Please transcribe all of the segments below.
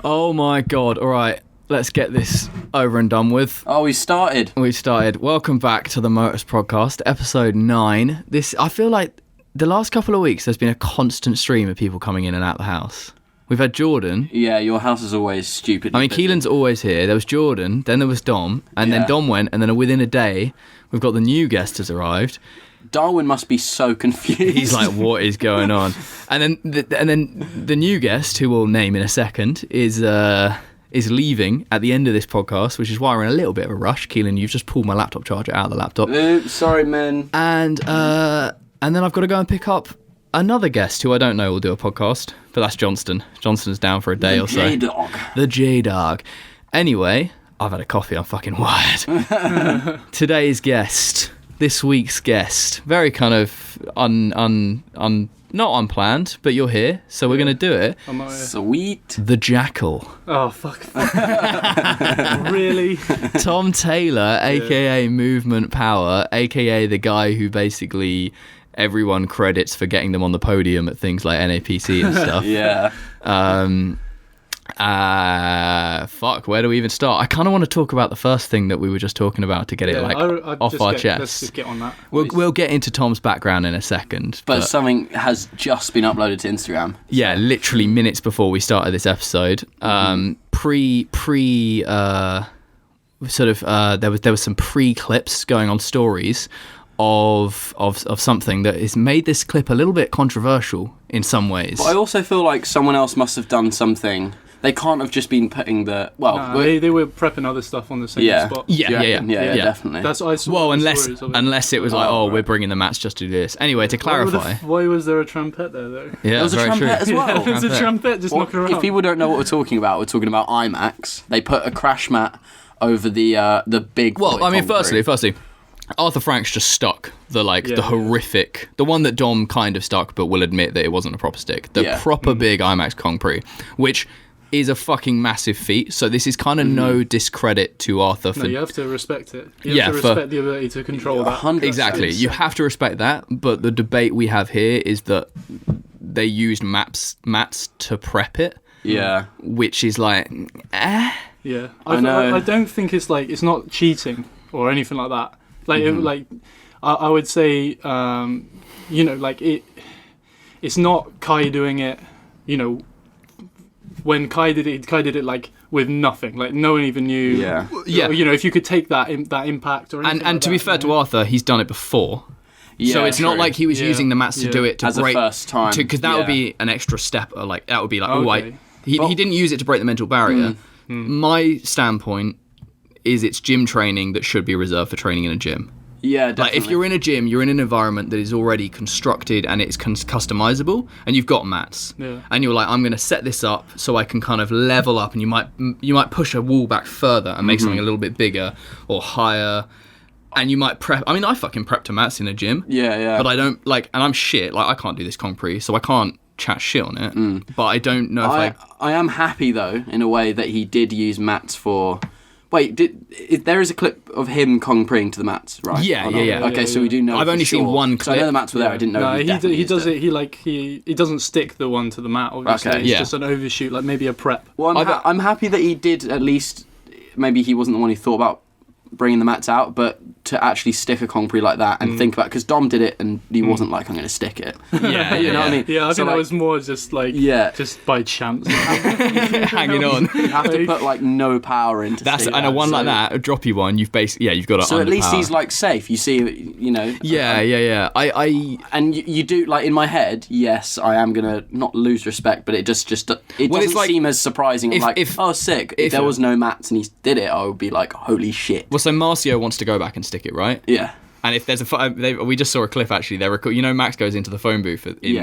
Oh my god, alright, let's get this over and done with. Oh, we started. Welcome back to the Motus Prodcast, episode 9. I feel like the last couple of weeks there's been a constant stream of people coming in and out of the house. We've had Jordan. Yeah, your house is always stupid. I mean, Keelan's always here. There was Jordan, then there was Dom, and then Dom went, and then within a day, we've got the new guest has arrived. Darwin must be so confused. He's like, what is going on? And then the new guest, who we'll name in a second, is leaving at the end of this podcast, which is why we're in a little bit of a rush. Keelan, you've just pulled my laptop charger out of the laptop. Oops, sorry, man. And then I've got to go and pick up another guest who I don't know will do a podcast, but that's Johnston. Johnston's down for a day or so. J-Dog. The J-Dog. Anyway, I've had a coffee. I'm fucking wired. Today's guest. This week's guest, very kind of not unplanned, but you're here, so we're going to do it. Sweet. The Jackal. Oh, fuck. Really? Tom Taylor, a.k.a. Movement Power, a.k.a. the guy who basically everyone credits for getting them on the podium at things like NAPC and stuff. Yeah. Fuck, where do we even start? I kind of want to talk about the first thing that we were just talking about to get it off our chest. Let's just get on that. We'll get into Tom's background in a second. But something has just been uploaded to Instagram. Yeah, literally minutes before we started this episode. There was some pre-clips going on stories of something that has made this clip a little bit controversial in some ways. But I also feel like someone else must have done something. They can't have just been putting the... Well, they were prepping other stuff on the same spot. Yeah, definitely. That's what I saw. Well, unless it was we're bringing the mats just to do this. Anyway, to clarify... Why was there a trumpet there, though? Yeah, there was a trumpet as well. There was a trumpet just knocking around. If people don't know what we're talking about IMAX. They put a crash mat over the big... Well, I mean, firstly, Arthur Franks just stuck the horrific, the one that Dom kind of stuck, but will admit that it wasn't a proper stick. The proper big IMAX Concrete, which is a fucking massive feat. So this is kind of no discredit to Arthur. No, you have to respect it. You have to respect the ability to control that. 100%. Exactly. You have to respect that. But the debate we have here is that they used mats to prep it. Yeah. Which is like, Yeah. I know. I don't think it's not cheating or anything like that. I would say, it's not Kai doing it, when Kai did it like with nothing, like no one even knew. Yeah. If you could take that impact or anything. And to be fair to Arthur, he's done it before. Yeah, so it's not like he was using the mats to do it to as break a first time, because that would be an extra step. That would be like, he didn't use it to break the mental barrier. My standpoint is it's gym training that should be reserved for training in a gym. Yeah, definitely. Like if you're in a gym, you're in an environment that is already constructed and it's customizable, and you've got mats, and you're like, I'm going to set this up so I can kind of level up, and you might push a wall back further and make something a little bit bigger or higher, and you might prep. I mean, I fucking prep to mats in a gym. Yeah. But I don't and I'm shit. Like I can't do this concrete, so I can't chat shit on it. But I don't know if I am happy though in a way that he did use mats for. Wait, there is a clip of him concreting to the mats, right? Yeah. Okay, so we do know. I've only seen one clip. So I know the mats were there. I didn't know. No, he does it. He doesn't stick the one to the mat. Obviously, okay, it's just an overshoot, like maybe a prep. Well, I'm happy that he did at least. Maybe he wasn't the one who thought about bringing the mats out, but to actually stick a concrete like that and think about, because Dom did it and he wasn't like, I'm going to stick it. Yeah, you know what I mean? Yeah, I think that was more just like, just by chance. Hanging on. You have to put like no power into and a one like that, a droppy one, you've basically, you've got to so at least he's like safe, you see, Yeah. And you do, like in my head, yes, I am going to not lose respect, but it doesn't seem as surprising. Sick. If there was no mats and he did it, I would be like, holy shit. Well, so Marcio wants to go back and stick it, right? Yeah. And if there's we just saw a clip actually. Max goes into the phone booth and he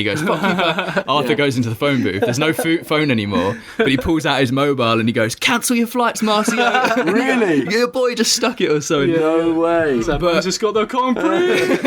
goes, "Fuck you." Arthur goes into the phone booth. There's no phone anymore, but he pulls out his mobile and he goes, "Cancel your flights, Marcio." Really? Your boy just stuck it or something. No way. But just got the concrete.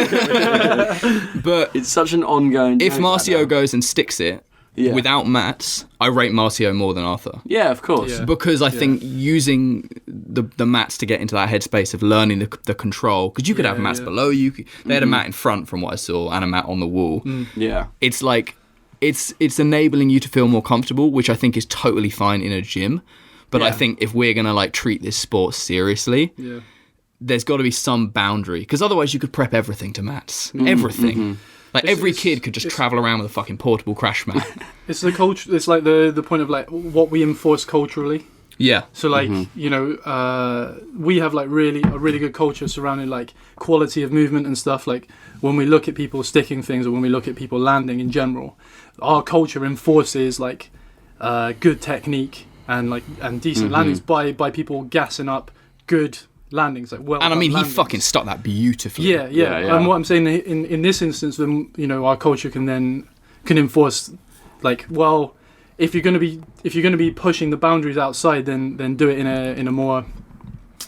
But it's such an ongoing. If Marcio goes and sticks it. Yeah. Without mats, I rate Marcio more than Arthur. Yeah, of course. Yeah. Because I think using the mats to get into that headspace of learning the control, because you could have mats below you. They had a mat in front from what I saw and a mat on the wall. Yeah. It's like it's enabling you to feel more comfortable, which I think is totally fine in a gym. But I think if we're gonna like treat this sport seriously, there's got to be some boundary, because otherwise you could prep everything to mats, everything. Like every kid could just travel around with a fucking portable crash mat. It's the culture. It's like the point of like what we enforce culturally. Yeah. So like you know, we have like a really good culture surrounding like quality of movement and stuff. Like when we look at people sticking things, or when we look at people landing in general, our culture enforces like good technique and decent landings by people gassing up good landings, like well. And I mean, landings. he fucking stuck that beautifully. Yeah. And what I'm saying in this instance, then you know, our culture can enforce, like, well, if you're gonna be pushing the boundaries outside, then do it in a more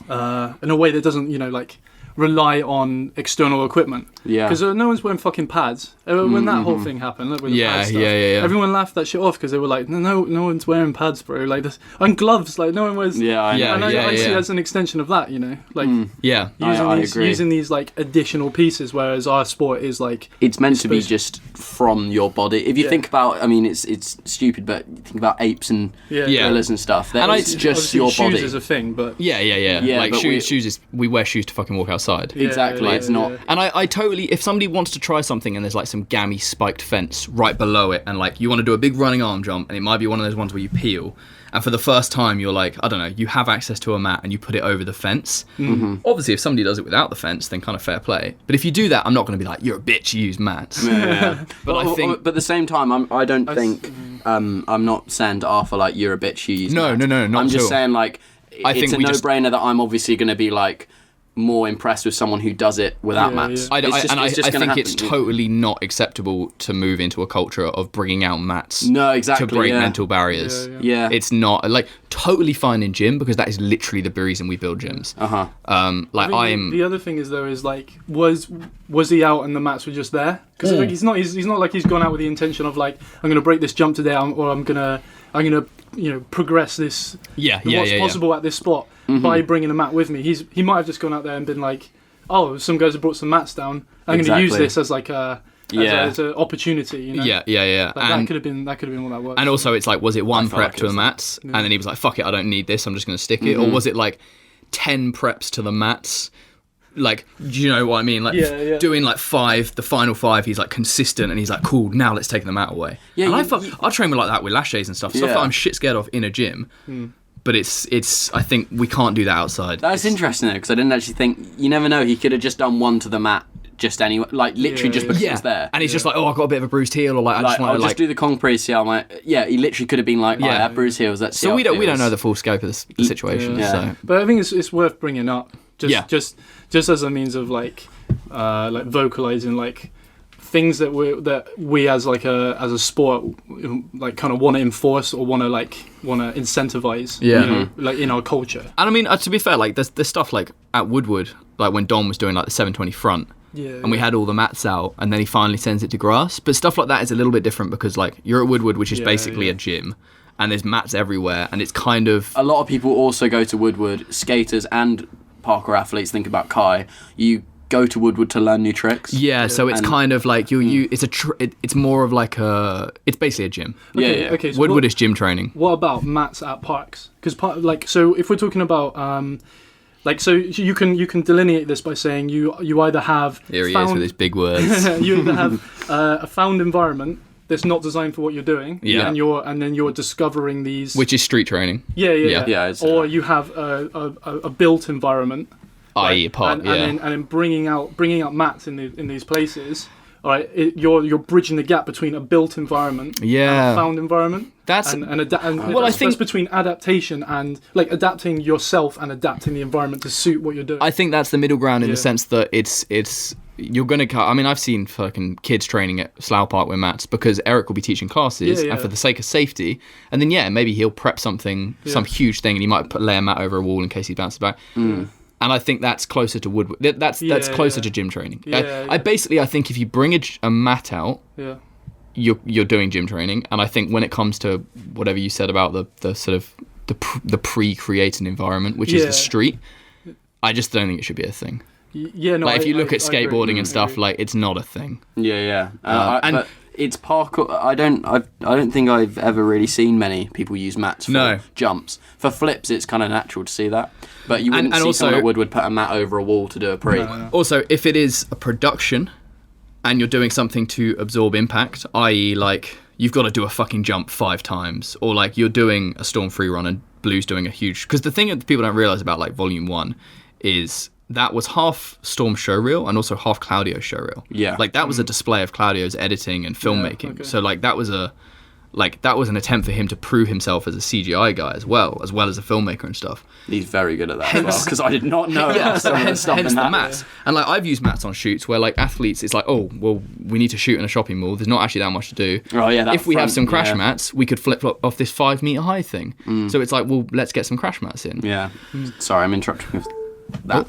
in a way that doesn't, you know, like rely on external equipment. Yeah. Because no one's wearing fucking pads. When that whole thing happened, with the pad stuff, everyone laughed that shit off because they were like, no one's wearing pads, bro. Like this, and gloves, like no one wears. I see it as an extension of that, you know, like using these like additional pieces, whereas our sport is like it's meant to be just from your body. If you think about, I mean, it's stupid, but think about apes and gorillas and stuff. And it's just your body. Shoes is a thing, but like shoes is, we wear shoes to fucking walk outside. Exactly, it's not. And I totally, if somebody wants to try something and there's like some gammy spiked fence right below it, and like you want to do a big running arm jump, and it might be one of those ones where you peel, and for the first time you're like, I don't know, you have access to a mat and you put it over the fence. Obviously, if somebody does it without the fence, then kind of fair play. But if you do that, I'm not going to be like, you're a bitch, you use mats. But I think, but at the same time, I don't think I'm not saying to Arthur like you're a bitch, you use mats. No, not I'm just at all. saying like it's a no-brainer that I'm obviously going to be like more impressed with someone who does it without mats. I think it's totally not acceptable to move into a culture of bringing out mats to break mental barriers. It's not like totally fine in gym, because that is literally the reason we build gyms. The other thing is though is like was he out and the mats were just there? Because he's not like he's gone out with the intention of like, I'm going to break this jump today, or I'm gonna you know, progress this what's possible at this spot by bringing a mat with me. He might have just gone out there and been like, oh, some guys have brought some mats down, I'm going to use this as like as an opportunity, you know? Like that could have been what that was. And also it's like, was it one prep to the mats and then he was like, fuck it, I don't need this, I'm just going to stick it, or was it like 10 preps to the mats? Like, do you know what I mean? Like, doing like 5, the final 5, he's like consistent, and he's like, cool, now let's take the mat away. And I train with like that with lashes and stuff that I'm shit scared of in a gym. But it's I think we can't do that outside. That's interesting though, because I didn't actually think, you never know, he could have just done one to the mat just anyway, like literally just because it's there. And he's just like, oh, I've got a bit of a bruised heel, or like I just want to just do the concrete heel. I'm like, he literally could have been like, that bruised heels. That's so we don't know the full scope of the situation. So. But I think it's worth bringing up. Just as a means of like vocalizing like things that we as like a sport like kind of want to enforce or want to incentivize, you know, like in our culture. And I mean, to be fair, like there's stuff like at Woodward, like when Dom was doing like the 720 front, and we had all the mats out, and then he finally sends it to grass. But stuff like that is a little bit different, because like you're at Woodward, which is basically a gym, and there's mats everywhere, and it's kind of, a lot of people also go to Woodward, skaters and parkour athletes. Think about Kai. You go to Woodward to learn new tricks. So it's kind of like it's more of like it's basically a gym. Okay. So Woodward is gym training. What about mats at parks? Because so if we're talking about so you can delineate this by saying you either have here he is with his big words. You either have a found environment that's not designed for what you're doing, and then you're discovering these, which is street training. Or you have a built environment, i.e. a park, and then bringing out mats in these places. All right, you're bridging the gap between a built environment and a found environment. That's I think between adaptation and like adapting yourself and adapting the environment to suit what you're doing. I think that's the middle ground in the sense that it's you're gonna cut. I mean, I've seen fucking kids training at Slough Park with mats, because Eric will be teaching classes, and for the sake of safety, and then maybe he'll prep something, some huge thing, and he might lay a mat over a wall in case he bounces back. And I think that's closer to Woodward. That's closer to gym training. I think if you bring a mat out, you're doing gym training. And I think when it comes to whatever you said about the sort of the pre-created environment, which is the street, I just don't think it should be a thing. If you look at skateboarding and stuff, like it's not a thing. And it's parkour. I don't think I've ever really seen many people use mats for jumps. For flips, it's kind of natural to see that. But you wouldn't see someone that would put a mat over a wall to do a pre. No. Also, if it is a production and you're doing something to absorb impact, i.e. like you've got to do a fucking jump 5 times, or like you're doing a Storm free run and Blue's doing a huge... Because the thing that people don't realise about like Volume 1 is that was half Storm showreel and also half Claudio's showreel. Yeah. Like that was a display of Claudio's editing and filmmaking. Okay. So like that was an attempt for him to prove himself as a CGI guy as well as a filmmaker and stuff. He's very good at that as well, because I did not know some of the stuff in that. Mats. And like I've used mats on shoots where like athletes, it's like, oh, well, we need to shoot in a shopping mall. There's not actually that much to do. Oh, yeah, if we have some crash mats, we could flip off this 5 meter high thing. So it's like, well, let's get some crash mats in. Yeah. Sorry, I'm interrupting with that.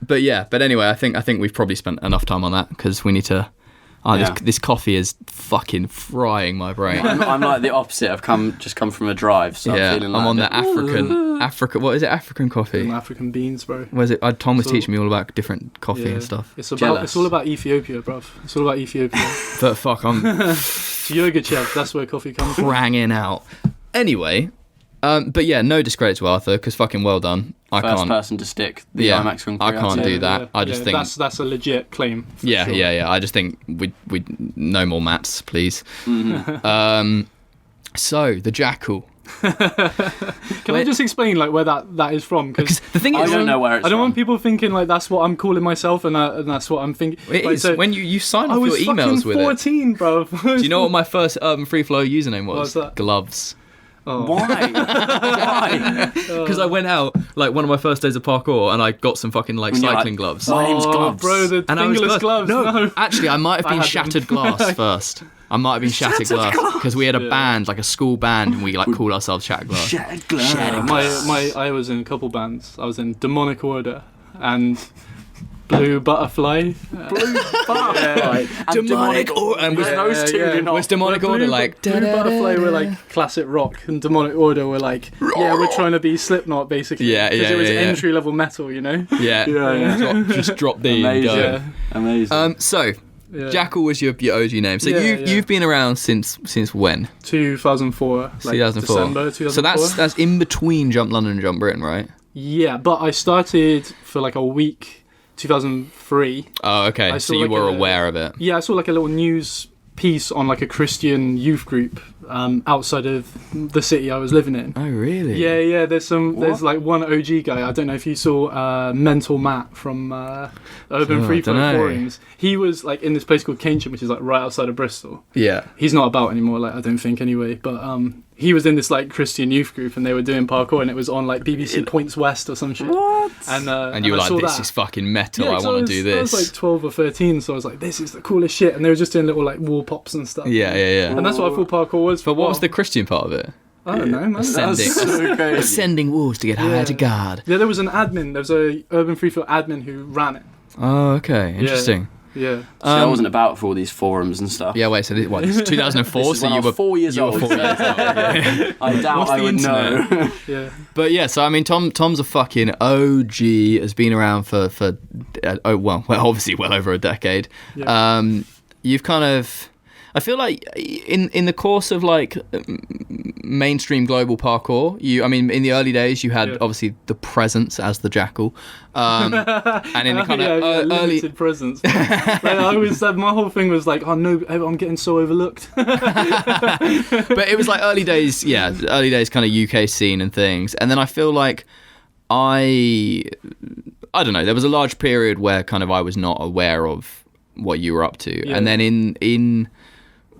But anyway, I think we've probably spent enough time on that because we need to... This coffee is fucking frying my brain. I'm like the opposite. I've just come from a drive, so I'm feeling like I'm on the African. What is it? African coffee. African beans, bro. Where's it? Tom was teaching me all about different coffee and stuff. It's all about Ethiopia, bruv. It's all about Ethiopia. But fuck, I'm Yogurchev. That's where coffee comes from. Cranging out. Anyway. But yeah, no discredit to Arthur, because fucking well done. First person to stick the IMAX Ring. I can't do that. Yeah, I just think that's a legit claim. Yeah, sure. yeah. I just think we no more mats, please. Mm-hmm. So the jackal. Can I just explain like where that is from? Because the thing is, I don't know where it's from. I don't want people thinking like that's what I'm calling myself and that's what I'm thinking. It like, is. So when you sign off your emails with 14, bro. Do you know what my first Urban Free Flow username was? What's that? Gloves. Oh. Why? Why? Because I went out like one of my first days of parkour and I got some fucking like cycling gloves. My name's Gloves, bro. The fingerless gloves. No, actually, I might have been shattered glass first. I might have been shattered glass because we had a band, like a school band, and we like called ourselves Shattered Glass. Shattered Glass. I was in a couple bands. I was in Demonic Order and Blue Butterfly. Demonic Order. And with those two, was Demonic Order like... Blue Butterfly were like classic rock, and Demonic Order were like, we're trying to be Slipknot, basically. Because it was entry-level metal, you know? Yeah. Just drop the and go. Amazing. So... Yeah. Jackal was your OG name. So you've been around since when? 2004. Like 2004. December 2004. So that's in between Jump London and Jump Britain, right? Yeah, but I started for like a week 2003. Oh, okay. So you were aware of it. Yeah, I saw like a little news piece on like a Christian youth group outside of the city I was living in. Oh, really? Yeah. There's like one OG guy. I don't know if you saw Mental Matt from Urban Free Flow forums. He was like in this place called Keynsham, which is like right outside of Bristol. Yeah. He's not about anymore, like I don't think anyway. But he was in this like Christian youth group, and they were doing parkour, and it was on like BBC Points West or some shit. What? And you were like, this is fucking metal. I want to do this. I was like 12 or 13, so I was like, this is the coolest shit. And they were just doing little like wall pops and stuff. Yeah. And that's what I thought parkour was. But what was the Christian part of it? I don't know, man. Ascending walls to get higher to God. Yeah, there was an admin. There was a Urban Free Flow admin who ran it. Oh, okay. Interesting. Yeah. So I wasn't about for all these forums and stuff. Yeah, wait, so this is 2004, so you were 4 years old. 4 years old. Yeah. I doubt I would know. Yeah. But yeah, so I mean, Tom's a fucking OG, has been around for obviously well over a decade. Yeah. You've kind of... I feel like in the course of like mainstream global parkour, in the early days you had obviously the presence as the Jackal, and in the kind of early limited presence. Like, my whole thing was like, oh no, I'm getting so overlooked. But it was like early days kind of UK scene and things, and then I feel like I don't know, there was a large period where kind of I was not aware of what you were up to, and then in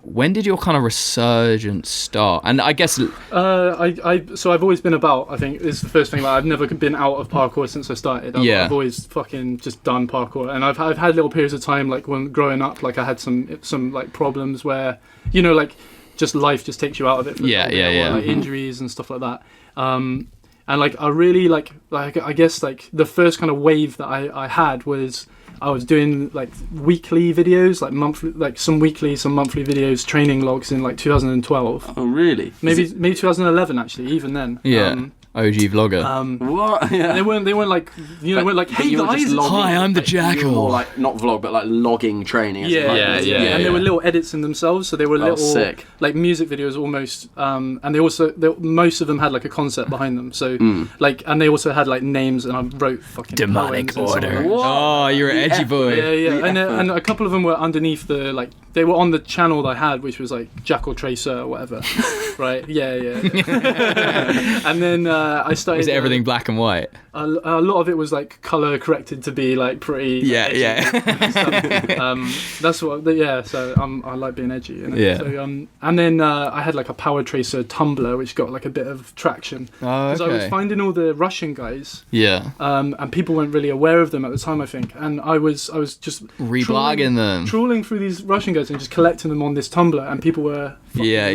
when did your kind of resurgence start? And I guess so I've always been about. I think is the first thing. Like I've never been out of parkour since I started. I've always fucking just done parkour, and I've had little periods of time like when growing up. Like I had some like problems where like just life just takes you out of it. For or, like injuries and stuff like that. And like I really like I guess like the first kind of wave that I had was. I was doing like weekly videos, like monthly, like some weekly, some monthly videos, training logs in like 2012. Oh, really? Maybe 2011 actually. Even then. Yeah. OG vlogger. What? Yeah. They weren't like, they weren't like, hey guys, hi, I'm the Jackal. More like not vlog, but like logging training. Yeah. And there were little edits in themselves, so they were little sick. like music videos almost. And most of them had like a concept behind them. So like, and they also had like names, and I wrote fucking Demonic Order. Oh, you're an edgy boy. Yeah. And a couple of them were underneath they were on the channel that I had, which was like Jackal Tracer or whatever. Right? Yeah. And then I started. Was it everything black and white? A lot of it was like color corrected to be like pretty. Yeah. That's what. Yeah. So I like being edgy. You know? Yeah. So and then I had like a Power Tracer Tumblr, which got like a bit of traction because I was finding all the Russian guys. Yeah. And people weren't really aware of them at the time, I think. And I was just reblogging them, trawling through these Russian guys and just collecting them on this Tumblr, and people were yeah.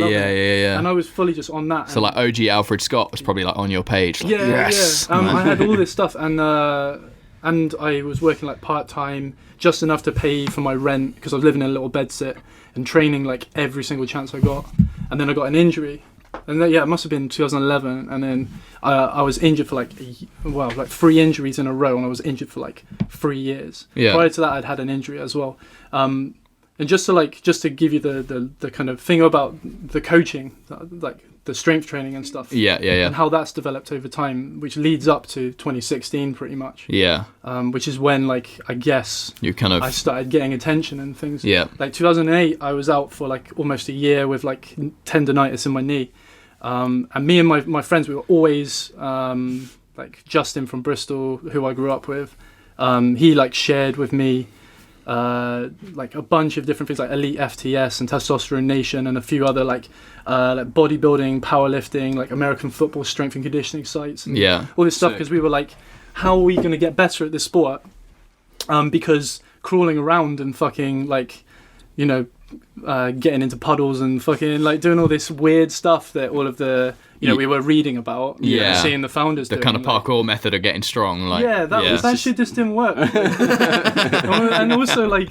And I was fully just on that. So like OG Alfred Scott was probably like on your page. Like, yes. I had all this stuff, and I was working like part time, just enough to pay for my rent because I was living in a little bedsit and training like every single chance I got. And then I got an injury, and then, it must have been 2011. And then I was injured for like 3 injuries in a row, and I was injured for like 3 years. Yeah. Prior to that, I'd had an injury as well. And just to give you the kind of thing about the coaching, like the strength training and stuff. Yeah. And how that's developed over time, which leads up to 2016 pretty much. Yeah. Which is when, like, I guess I started getting attention and things. Yeah. Like 2008, I was out for like almost a year with like tendonitis in my knee. And me and my friends, we were always like Justin from Bristol, who I grew up with. He like shared with me like a bunch of different things like Elite FTS and Testosterone Nation and a few other like bodybuilding, powerlifting, like American football strength and conditioning sites and all this stuff, because we were like, how are we going to get better at this sport? Because crawling around and fucking like, you know, getting into puddles and fucking like doing all this weird stuff that all of the we were reading about, seeing the founders doing, kind of parkour method of getting strong, like that shit just didn't work. And also like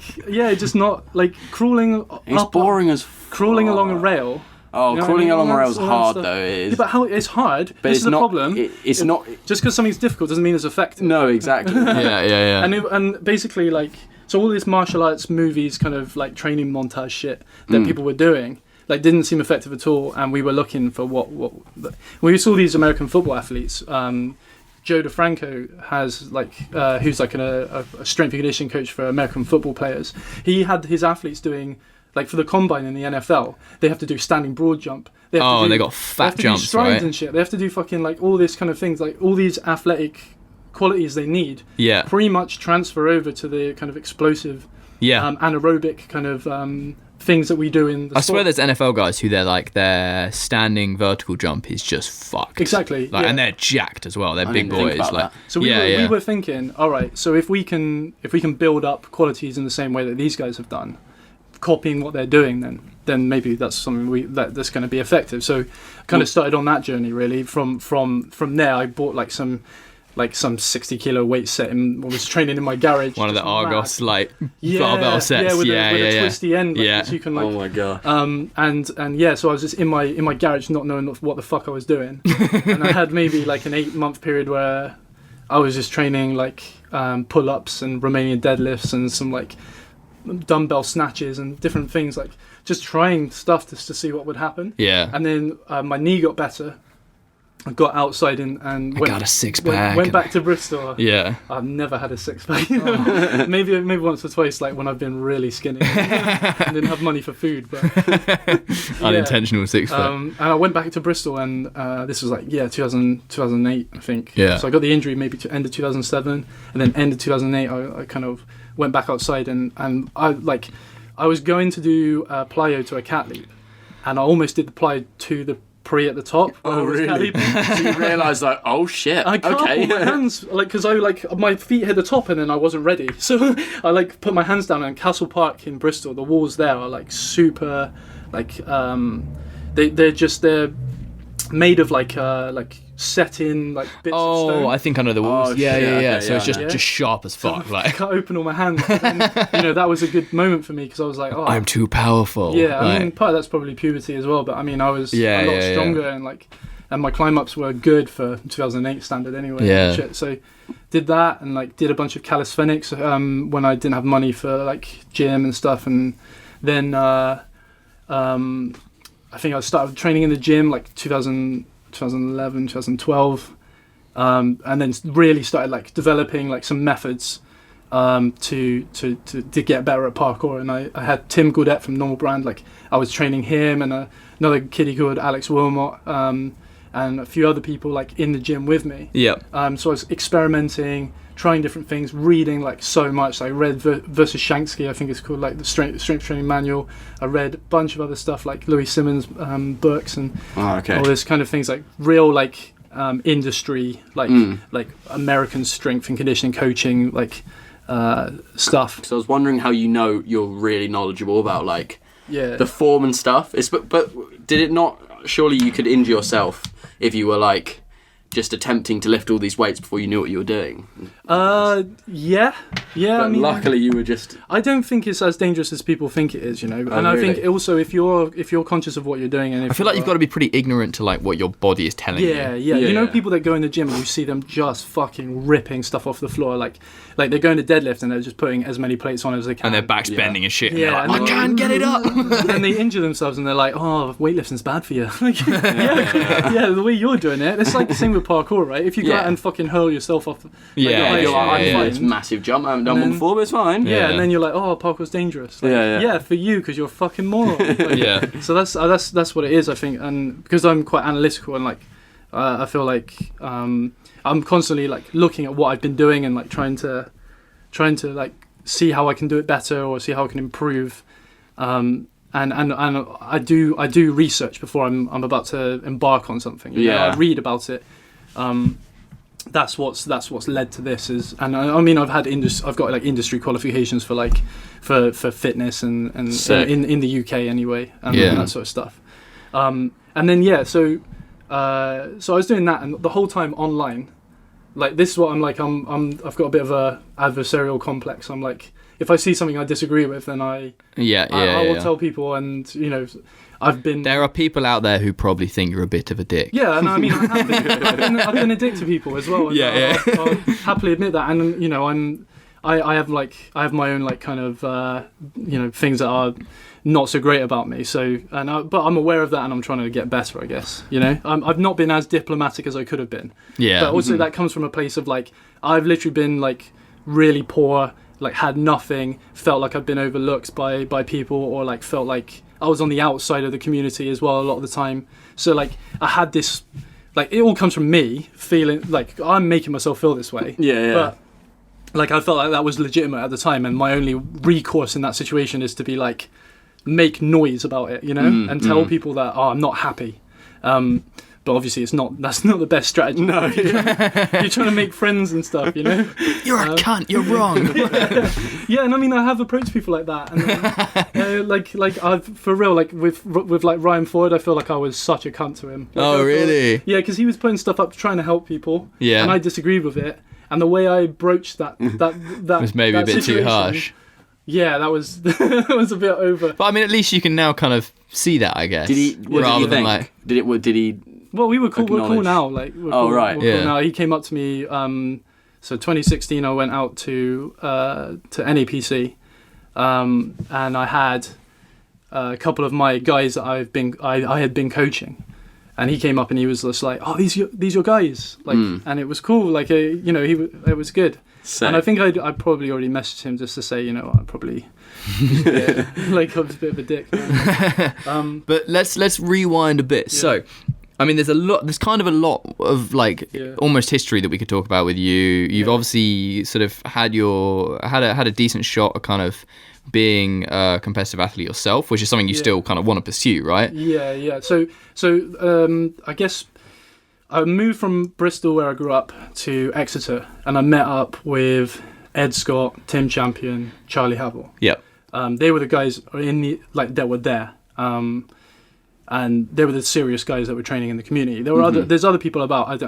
just not like crawling. It's boring as crawling along a rail. Oh, crawling along a rail is hard though. It is. Yeah, but it's hard. But this is the problem. It's not just because something's difficult doesn't mean it's effective. No, exactly. Yeah. And basically like, so all this martial arts movies kind of like training montage shit that people were doing like didn't seem effective at all, and we were looking for what we saw these American football athletes. Joe DeFranco has like who's like a strength and conditioning coach for American football players. He had his athletes doing like for the combine in the NFL, they have to do standing broad jump. They got fat jumps, strides, right? And shit. They have to do fucking like all this kind of things, like all these athletic qualities they need. Yeah. Pretty much transfer over to the kind of explosive, anaerobic kind of things that we do in the sport. swear there's NFL guys who their standing vertical jump is just fucked. Exactly. Like, and they're jacked as well. They're big boys. Like, so we were thinking, all right, so if we can build up qualities in the same way that these guys have done, copying what they're doing, then maybe that's something that's going to be effective. So kind of started on that journey really. From there, I bought like some 60 kilo weight set and was training in my garage. One of the Argos barbell sets. With a twisty end. Like, so you can, like, oh my god. And so I was just in my garage not knowing what the fuck I was doing. And I had maybe like an 8-month period where I was just training like pull-ups and Romanian deadlifts and some like dumbbell snatches and different things, like just trying stuff just to see what would happen. Yeah. And then my knee got better. I got outside and got a 6-pack. Went back to Bristol. Yeah. I've never had a 6-pack. maybe once or twice, like when I've been really skinny. I didn't have money for food, but unintentional 6-pack. And I went back to Bristol, and this was like 2008, I think. Yeah. So I got the injury maybe to end of 2007, and then end of 2008, I kind of went back outside, and I was going to do plyo to a cat leap, and I almost did the plyo to the pre at the top. Oh really? So you realised like, oh shit. I can't put my hands, like, because my feet hit the top and then I wasn't ready. So I like put my hands down, and Castle Park in Bristol, the walls there are like super, like they're made of like set in like bits of stone. I think I know the walls. Yeah. So it's just sharp as fuck. So like I cut open all my hands. And then, that was a good moment for me, because I was like, I'm too powerful. Yeah, I mean, part of that's probably puberty as well, but I mean, I was a lot stronger and like and my climb ups were good for 2008 standard anyway. Yeah. So did that, and like did a bunch of calisthenics when I didn't have money for like gym and stuff, and then I think I started training in the gym like 2011, 2012, and then really started like developing like some methods to get better at parkour. And I had Tim Gaudet from Normal Brand, like I was training him, and another kiddie called Alex Wilmot, and a few other people like in the gym with me. Yeah. So I was experimenting, trying different things, reading like so much. I read versus Shanksky, I think it's called, like the strength training manual. I read a bunch of other stuff like Louis Simmons books and all this kind of things, like real like industry, like American strength and conditioning coaching, like stuff. So I was wondering how you're really knowledgeable about like the form and stuff. But did it not? Surely you could injure yourself if you were like just attempting to lift all these weights before you knew what you were doing. Yeah. But I mean, luckily you were just... I don't think it's as dangerous as people think it is, you know. And I think also if you're conscious of what you're doing, and if I feel like you've got to be pretty ignorant to like what your body is telling you. Yeah. You know, people that go in the gym and you see them just fucking ripping stuff off the floor, like they're going to deadlift and they're just putting as many plates on as they can, and their back's bending and shit. Yeah, and they're like, I can't get it up. And they injure themselves and they're like, oh, weightlifting's bad for you. Like, the way you're doing it, it's like the same with parkour, right? If you go out and fucking hurl yourself off, it's massive jump. I haven't done one before, but it's fine. Yeah, and then you're like, oh, parkour's dangerous. Like, for you because you're a fucking moron. Like, so that's what it is, I think, and because I'm quite analytical and like I feel like I'm constantly like looking at what I've been doing and like trying to like see how I can do it better or see how I can improve. And I do research before I'm about to embark on something. You know, I read about it. That's what's led to this and I mean I've got like industry qualifications for fitness and in the UK anyway and that sort of stuff. And then so I was doing that, and the whole time online, like this is what I'm like. I've got a bit of a adversarial complex. I'm like, if I see something I disagree with, then I will tell people, and you know, there are people out there who probably think you're a bit of a dick. Yeah, and I mean, I've been a dick to people as well. I'll happily admit that, and you know, I have my own like kind of you know, things that are not so great about me. So but I'm aware of that, and I'm trying to get better, I guess. You know, I've not been as diplomatic as I could have been. Yeah. But also that comes from a place of like I've literally been like really poor, like had nothing, felt like I've been overlooked by people, or like felt like I was on the outside of the community as well a lot of the time. So like I had this, like it all comes from me feeling like I'm making myself feel this way. Yeah. But like I felt like that was legitimate at the time, and my only recourse in that situation is to be like make noise about it, you know, and tell people that I'm not happy. But obviously that's not the best strategy. No, you're trying to make friends and stuff, you know. You're a cunt. You're wrong. Yeah, and I mean I have approached people like that, and like I've for real, like with like Ryan Ford, I feel like I was such a cunt to him. Like, really? Yeah, because he was putting stuff up trying to help people. Yeah, and I disagreed with it, and the way I broached that was maybe a bit too harsh. Yeah, that was that was a bit over. But I mean, at least you can now kind of see that, I guess. Did he? Did he? Well, we were cool. We're cool now. Like, we're cool, right. We're cool now. He came up to me. So 2016, I went out to NAPC, and I had a couple of my guys that I had been coaching, and he came up and he was just like, "Oh, these your guys," like, and it was cool. Like, you know, it was good. Sick. And I think I probably already messaged him just to say, you know, I probably like I was a bit of a dick. But let's rewind a bit. Yeah. So, I mean, there's kind of a lot of like almost history that we could talk about with you. You've obviously sort of had a decent shot at kind of being a competitive athlete yourself, which is something you still kind of want to pursue, right? Yeah. So I guess I moved from Bristol, where I grew up, to Exeter, and I met up with Ed Scott, Tim Champion, Charlie Havel. Yeah. They were the guys that were there. and they were the serious guys that were training in the community. There were there's other people about.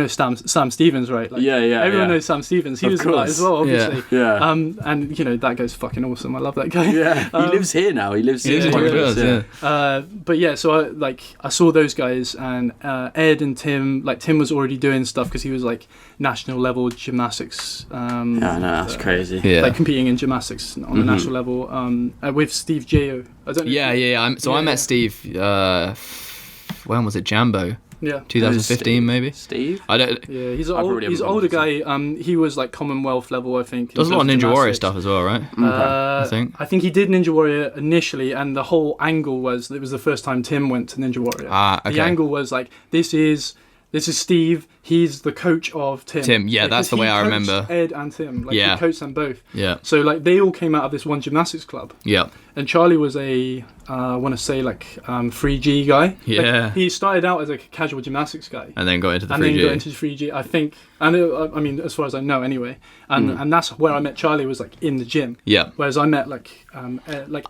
Sam Stevens, right? Like, everyone knows Sam Stevens. He was about as well, obviously. And that guy's fucking awesome. I love that guy. He lives here now. He lives here. But yeah, so I saw those guys, and Ed and Tim. Like, Tim was already doing stuff because he was like national level gymnastics. That's crazy. Like competing in gymnastics on a national level. With Steve Gio. I don't know. I met Steve. When was it? Jambo. Yeah. 2015 maybe. Steve? I don't. Yeah, he's an older guy. He was like Commonwealth level, I think. Does a lot of Ninja Warrior stuff as well, right? I think he did Ninja Warrior initially, and the whole angle was it was the first time Tim went to Ninja Warrior. Okay. The angle was like this is Steve. He's the coach of Tim. Yeah, that's the way I remember. Ed and Tim. He coached them both. Yeah. So they all came out of this one gymnastics club. Yeah. And Charlie was I want to say 3G guy. Yeah. Like, he started out as a casual gymnastics guy. And then got into the 3G. And then got into 3G, I think. And I mean, as far as I know, anyway. And that's where I met Charlie, was in the gym. Yeah. Whereas I met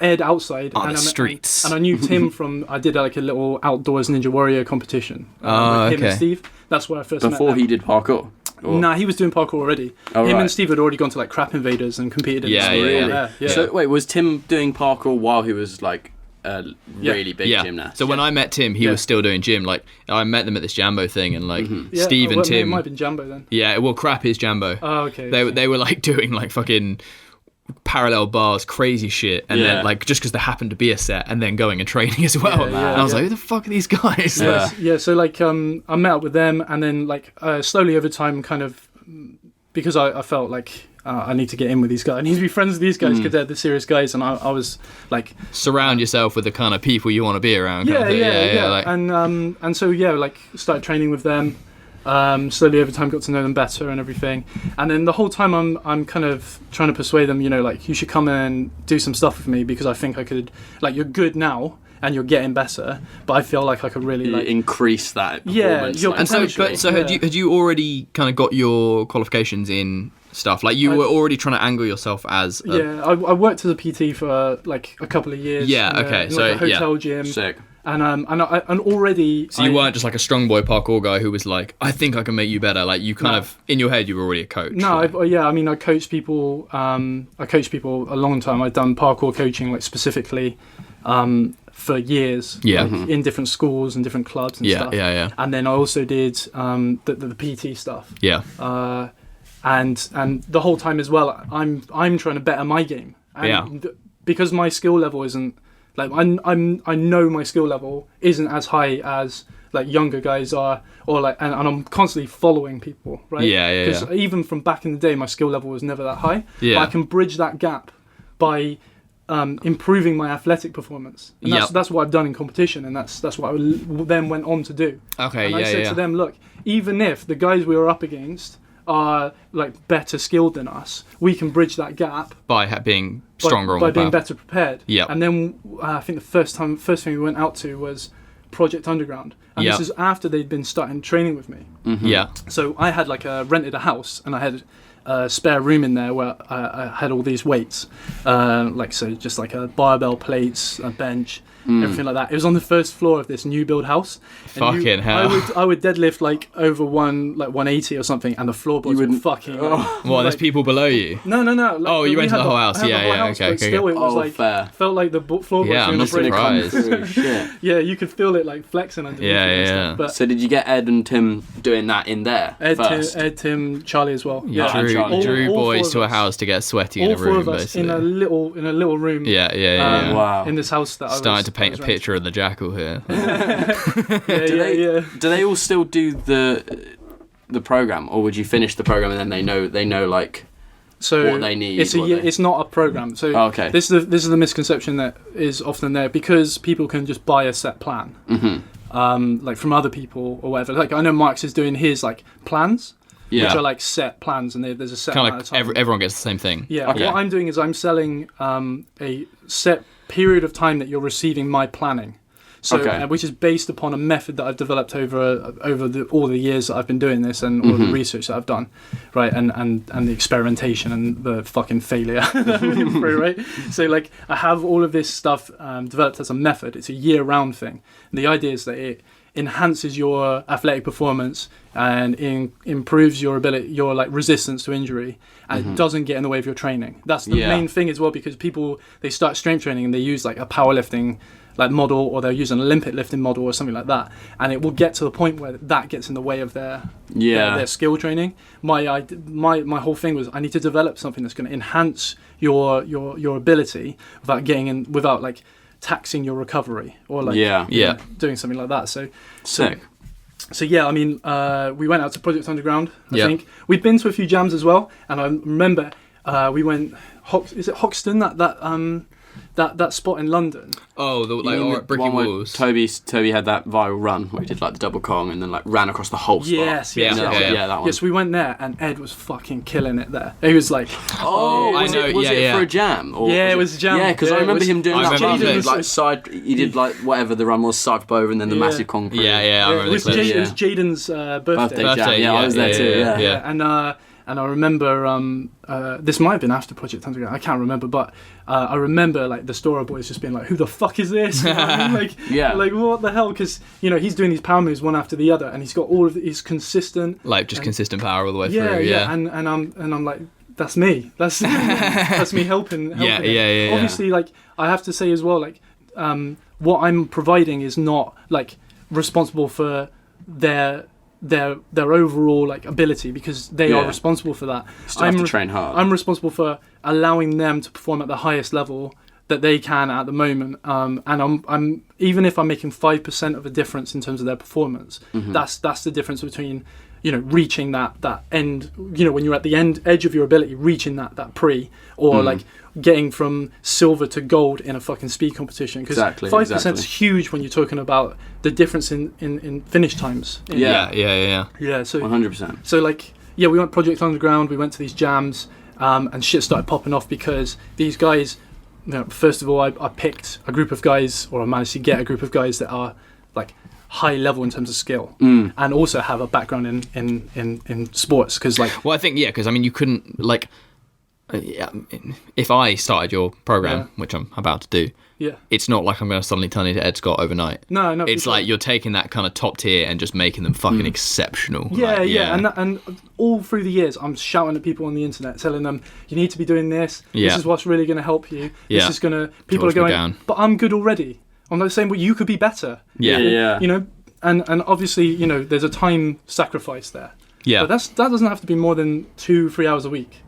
Ed outside on the streets. And I knew Tim from I did a little outdoors Ninja Warrior competition. With him and Steve. That's where I first met Before he did parkour. Nah, he was doing parkour already. And Steve had already gone to Crap Invaders and competed in Yeah. So wait, was Tim doing parkour while he was really big gymnast? So when I met Tim, he was still doing gym. I met them at this Jambo thing, and Steve and Tim. It might have been Jambo then. Yeah, well, Crap is Jambo. Oh, okay. They were doing fucking parallel bars, crazy shit, and then just because there happened to be a set, and then going and training as well. And I was like, who the fuck are these guys? So I met up with them, and then slowly over time, kind of because I felt I need to get in with these guys. I need to be friends with these guys because they're the serious guys, and I was surround yourself with the kind of people you want to be around. And so started training with them. Slowly over time got to know them better and everything, and then the whole time I'm kind of trying to persuade them, you should come and do some stuff with me because I think I could, you're good now and you're getting better, but I feel like I could really increase that performance. And so had you already kind of got your qualifications in stuff? You were already trying to angle yourself as I worked as a PT for a couple of years. In a hotel gym. Sick. And already. So you weren't just a strong boy parkour guy who was I think I can make you better. You kind of in your head you were already a coach. No, I coached people. I coached people a long time. I've done parkour coaching specifically for years. Yeah. In different schools and different clubs and stuff. Yeah. And then I also did the PT stuff. Yeah. And the whole time as well, I'm trying to better my game. And because my skill level isn't. I know my skill level isn't as high as younger guys are, and I'm constantly following people, right? Because even from back in the day, my skill level was never that high. Yeah. But I can bridge that gap by improving my athletic performance, and that's what I've done in competition, and that's what I then went on to do. Okay. And I said to them, look, even if the guys we were up against are better skilled than us, we can bridge that gap by being stronger by being better prepared. Yeah. And then I think the first thing we went out to was Project Underground, and this is after they'd been starting training with me. Yeah. So I had rented a house, and I had a spare room in there where I had all these weights, just a barbell, plates, a bench. Everything like that. It was on the first floor of this new build house. Fucking hell! I would deadlift over 180 or something, and the floorboards would fucking. Well, there's people below you. No. You went to the whole house. Okay. Still, it was fair. Felt like the floorboards. Yeah, I'm not surprised. Shit. Yeah, you could feel it flexing underneath. Yeah. But so did you get Ed and Tim doing that in there? Ed, Tim, Charlie as well. You drew boys to a house to get sweaty in a room, all 4 of us basically. in a little room. Yeah. Wow. In this house that starting to paint a picture of the jackal here. Do they all still do the program, or would you finish the program and then they know what they need? It's not a program. So this is the misconception that is often there, because people can just buy a set plan, from other people or whatever. I know Mark's is doing his plans. Which are set plans, and there's a set kind amount of of time. everyone gets the same thing. Yeah. Okay. What I'm doing is I'm selling a set period of time that you're receiving my planning. So, which is based upon a method that I've developed over all the years that I've been doing this and all the research that I've done, right? And the experimentation and the fucking failure, right? So like I have all of this stuff developed as a method. It's a year-round thing. And the idea is that it enhances your athletic performance and improves your ability, your like resistance to injury, and it doesn't get in the way of your training. That's the main thing as well, because people, they start strength training and they use like a powerlifting like model, or they'll use an Olympic lifting model or something like that, and it will get to the point where that gets in the way of their skill training. My whole thing was I need to develop something that's going to enhance your ability without like taxing your recovery or like doing something like that. So sick. So yeah, I mean, we went out to Project Underground. I think we'd been to a few jams as well, and I remember we went. Is it Hoxton? That spot in London. Oh, the bricky walls. Toby had that viral run where he did like the double Kong and then like ran across the whole spot. Yes, that one. Yes, we went there and Ed was fucking killing it there. He was like, was it for a jam? Or it was a jam. Yeah, because I remember him doing that run. He did like whatever the run was, side over and then the massive Kong. I remember. It was Jaden's birthday jam. Yeah, I was there too. Yeah. And I remember, this might have been after Project Underground, I can't remember, but I remember like the Steroid boys just being like, who the fuck is this? You know what I mean? Like what the hell? Because, you know, he's doing these power moves one after the other, and he's got all of his consistent... Like just consistent power all the way through. And I'm like, that's me. That's me helping. Obviously, like, I have to say as well, like, what I'm providing is not like responsible for their overall like ability, because they are responsible for that. Still have to train hard. I'm responsible for allowing them to perform at the highest level that they can at the moment, and I'm even if I'm making 5% of a difference in terms of their performance, that's the difference between, you know, reaching that end, you know, when you're at the edge of your ability, reaching that pre, or like getting from silver to gold in a fucking speed competition, because 5% is huge when you're talking about the difference in finish times. So 100%. So like, we went Project Underground, we went to these jams, and shit started popping off because these guys, you know, first of all, I picked a group of guys, or I managed to get a group of guys that are like high level in terms of skill, and also have a background in sports, because like, well, I think because I mean, you couldn't like, if I started your program, which I'm about to do, it's not like I'm going to suddenly turn into Ed Scott overnight. No, it's like you're taking that kind of top tier and just making them fucking exceptional. And all through the years, I'm shouting at people on the internet, telling them, you need to be doing this. This is what's really going to help you. This is going to. People are going, but I'm good already. I'm not saying, well, you could be better. You know, and obviously, you know, there's a time sacrifice there. But that doesn't have to be more than 2-3 hours a week.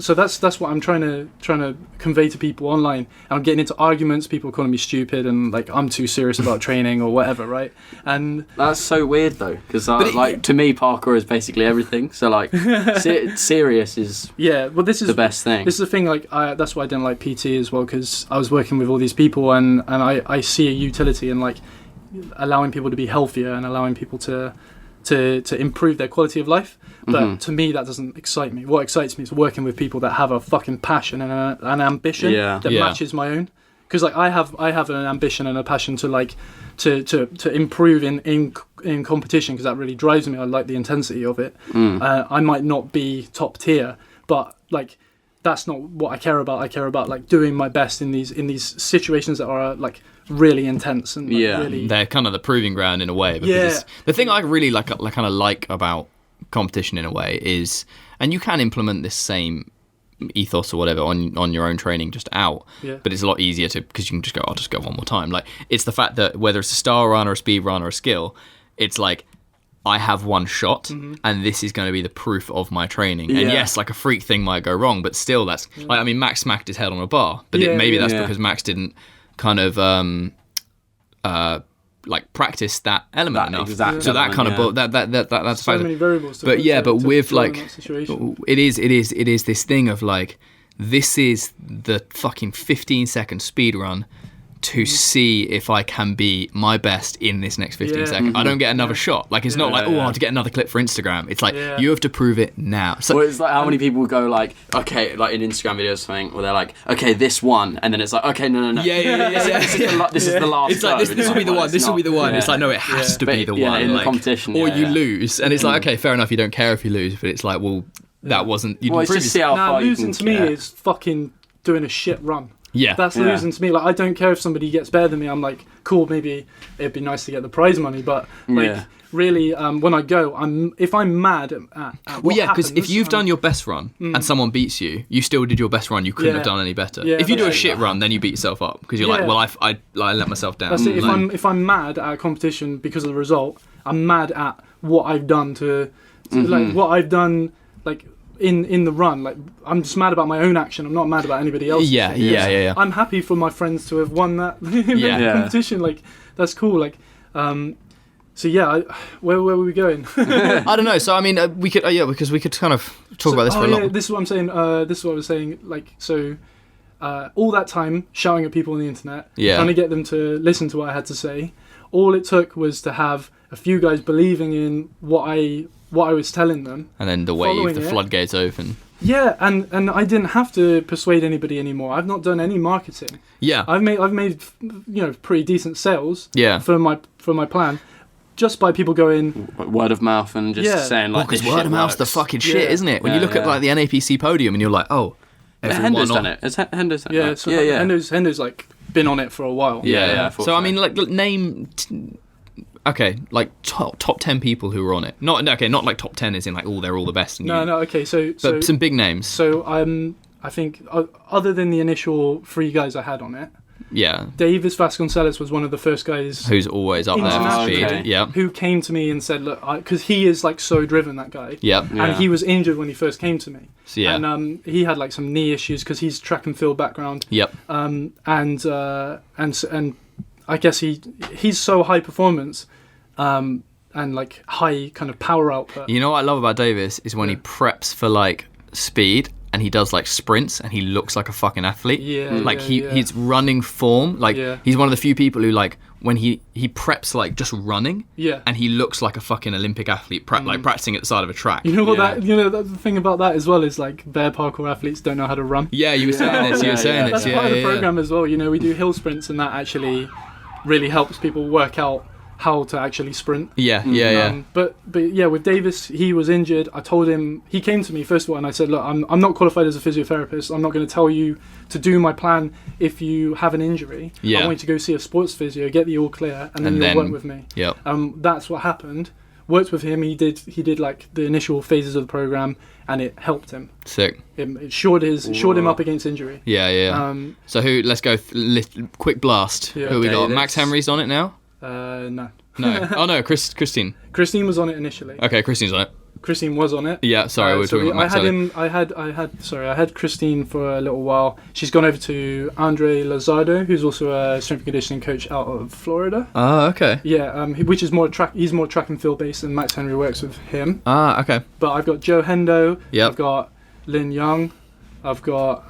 So that's what I'm trying to convey to people online. And I'm getting into arguments, people calling me stupid and like I'm too serious about training or whatever, right? And that's so weird though, because to me, parkour is basically everything. So like, serious is this is the best thing. This is the thing. Like, that's why I didn't like PT as well, because I was working with all these people, and I see a utility in like allowing people to be healthier and allowing people to improve their quality of life. But to me, that doesn't excite me. What excites me is working with people that have a fucking passion and an ambition that matches my own. Because like I have an ambition and a passion to like to improve in competition, because that really drives me. I like the intensity of it. I might not be top tier, but like that's not what I care about. I care about like doing my best in these situations that are like really intense and really... They're kind of the proving ground in a way. Because the thing I really like about competition in a way is, and you can implement this same ethos or whatever on your own training just out, but it's a lot easier to, because you can just go, I'll just go one more time. Like, it's the fact that whether it's a style run or a speed run or a skill, it's like, I have one shot, and this is going to be the proof of my training. And yes, like a freak thing might go wrong, but still, that's like, I mean, Max smacked his head on a bar, but maybe that's because Max didn't kind of like practice that element enough. So that kind of that's so many variables. But with like, it is this thing of like, this is the fucking 15-second speed run to see if I can be my best in this next 15 seconds. I don't get another shot. Like, it's not like, I have to get another clip for Instagram. It's like, you have to prove it now. So, well, it's like how many people go like, okay, like in Instagram videos or something, where they're like, okay, this one, and then it's like, okay, no. This is the last. It's like, this will be the one. This will be the one. It's like, no, it has to be the one. In like, the competition. Or you lose. And it's like, okay, fair enough, you don't care if you lose, but it's like, well, that wasn't... You it's just see how far losing you to can me is fucking doing a shit run. Yeah. That's losing to me. Like, I don't care if somebody gets better than me. I'm like, cool, maybe it'd be nice to get the prize money, but like really, when I go, if I'm mad at what because if you've done your best run and someone beats you, you still did your best run. You couldn't have done any better. If you do a shit run, then you beat yourself up because you're like, well, I let myself down. That's it. If I'm mad at a competition because of the result, I'm mad at what I've done to like what I've done like. In the run, like I'm just mad about my own action. I'm not mad about anybody else. Yeah. I'm happy for my friends to have won that competition. Like that's cool. Like, so yeah. Where were we going? I don't know. So I mean, we could because we could kind of talk about this for a lot. This is what I'm saying. This is what I was saying. Like so, all that time shouting at people on the internet, trying to get them to listen to what I had to say. All it took was to have a few guys believing in what I was telling them, and then the floodgates open. Yeah, and I didn't have to persuade anybody anymore. I've not done any marketing. Yeah, I've made pretty decent sales. Yeah. for my plan, just by people going word of mouth and just saying like because word of mouth's the fucking shit, isn't it? When you look at like the NAPC podium and you're like, oh, Hendo's done it. Hendo's done it. Hendo's like been on it for a while. So I mean, like name. Okay, like top 10 people who were on it. Not like top 10 is in like they're all the best. Okay. So some big names. So I think other than the initial 3 guys I had on it. Yeah. Davis Vasconcelos was one of the first guys who's always up there for speed. Okay. Yeah. Who came to me and said, look, because he is like so driven, that guy. Yeah. And he was injured when he first came to me. So, yeah. And he had like some knee issues because he's track and field background. Yep. And I guess he's so high performance, and like high kind of power output. You know what I love about Davis is when he preps for like speed and he does like sprints and he looks like a fucking athlete. He's running form. Like he's one of the few people who like when he preps like just running. Yeah. And he looks like a fucking Olympic athlete, like practicing at the side of a track. You know what the thing about that as well is like bare parkour athletes don't know how to run. Yeah, you were saying this. You were saying this. That's part of the program as well. You know, we do hill sprints and that actually really helps people work out how to actually sprint. But yeah, with Davis, he was injured. I told him, he came to me first of all and I said, look, I'm not qualified as a physiotherapist. I'm not going to tell you to do my plan if you have an injury. I want you to go see a sports physio, get the all clear, and then you'll work with me. That's what happened. Worked with him. He did like the initial phases of the program, and it helped him. Sick. It shored him up against injury. So let's go quick blast. Who we got? Max Henry's on it now. No. Oh no, Christine. Christine was on it initially. Okay, Christine's on it. Christine was on it. Yeah, sorry, we're talking about Max. I had Christine for a little while. She's gone over to Andre Lazardo, who's also a strength and conditioning coach out of Florida. Oh, okay. Yeah, which is more track. He's more track and field based, and Max Henry works with him. Ah, okay. But I've got Joe Hendo. Yep. I've got Lin Young. I've got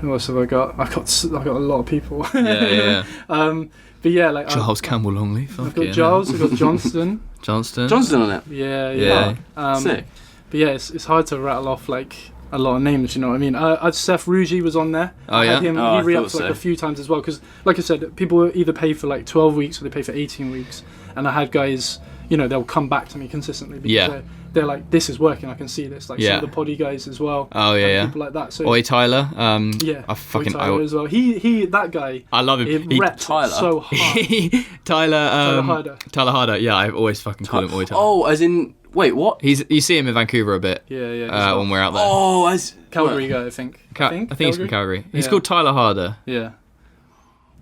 who else have I got? I've got a lot of people. Yeah. But yeah, like Charles Campbell Longley. I've got Giles. I've got Johnston. Johnston on it. Yeah. Sick. But yeah, it's hard to rattle off like a lot of names. You know what I mean? Seth Rugi was on there. I had him. He re-upped like a few times as well because, like I said, people either pay for like 12 weeks or they pay for 18 weeks, and I had guys. You know, they'll come back to me consistently because they're like, this is working. I can see this. Like some of the poddy guys as well. Oh yeah, people like that. So Oi Tyler. Tyler as well. He that guy. I love him. He repped so hard. Tyler Harder. Yeah, I always fucking call him Oi Tyler. Oh, as in wait, what? You see him in Vancouver a bit. Yeah. When we're out there. Oh, as Calgary guy, I think. I think he's from Calgary. He's called Tyler Harder. Yeah.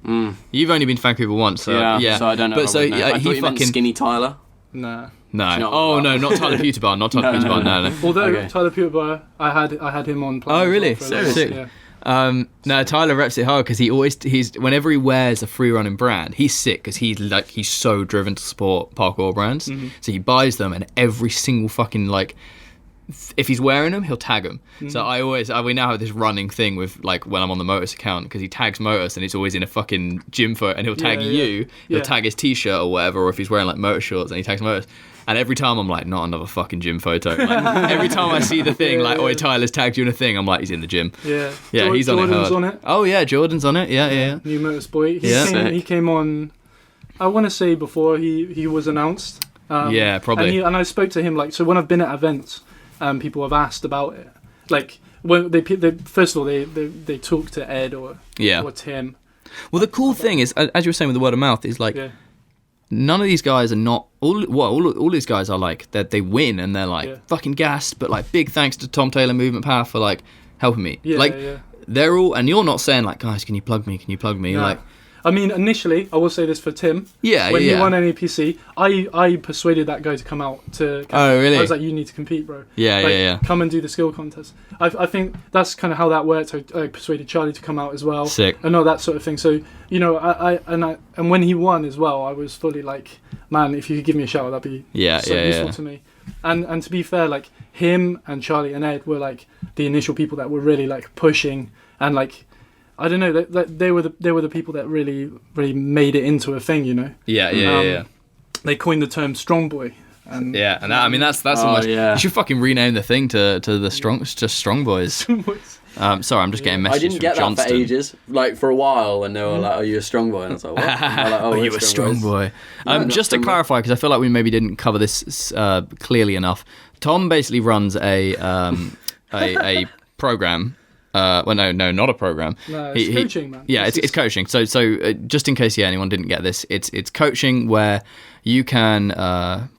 You've only been to Vancouver once, so yeah. So I don't know. But so I thought you meant skinny Tyler. No. No, not Tyler Peterbar. Not Tyler Peterbar. No. Although Tyler Peterbar, I had him on plan. Oh really? Seriously? Yeah. No, Tyler reps it hard because he's whenever he wears a free running brand, he's sick because he's so driven to support parkour brands. Mm-hmm. So he buys them and every single fucking like if he's wearing them, he'll tag them. So we now have this running thing with like when I'm on the Motus account, because he tags Motus and it's always in a fucking gym photo, and he'll tag he'll tag his t-shirt or whatever, or if he's wearing like Motus shorts and he tags Motus. And every time I'm like, not another fucking gym photo. Like, every time I see the thing, like, "Oi, Tyler's tagged you in a thing," I'm like, he's in the gym. Yeah. He's on it hard. On it. Oh yeah, Jordan's on it. Yeah. New Motus boy. He came on, I want to say before he was announced. Probably. And I spoke to him, like, so when I've been at events, people have asked about it. Like, when they first of all, they talk to Ed or Tim. Well, the cool thing is, as you were saying with the word of mouth, is like, none of these guys are not, all these guys are like, that they win and they're like fucking gassed, but like, big thanks to Tom Taylor Movement Power for like helping me. They're all, and you're not saying like, guys, can you plug me? No. Like, I mean, initially, I will say this for Tim. When he won NAPC, I persuaded that guy to come out to. Oh, really? I was like, you need to compete, bro. Yeah. Come and do the skill contest. I think that's kind of how that worked. I persuaded Charlie to come out as well. Sick. And all that sort of thing. So, you know, and when he won as well, I was fully like, man, if you could give me a shout, that'd be useful to me. And to be fair, like, him and Charlie and Ed were like the initial people that were really like pushing and like, I don't know. They were the people that really made it into a thing, you know. Yeah. They coined the term "Strong Bois." And that, I mean, that's almost. You should fucking rename the thing to Strong Bois. Sorry, I'm just getting messages. I didn't get from that for ages. Like for a while, and they were like, "Are you a strong boy?" And I was like, "What?" And like, Are you a strong boy? Just to clarify, because I feel like we maybe didn't cover this clearly enough. Tom basically runs a program. Well, no, not a program. No, it's coaching, man. Yeah, it's coaching. So just in case anyone didn't get this, it's coaching where you can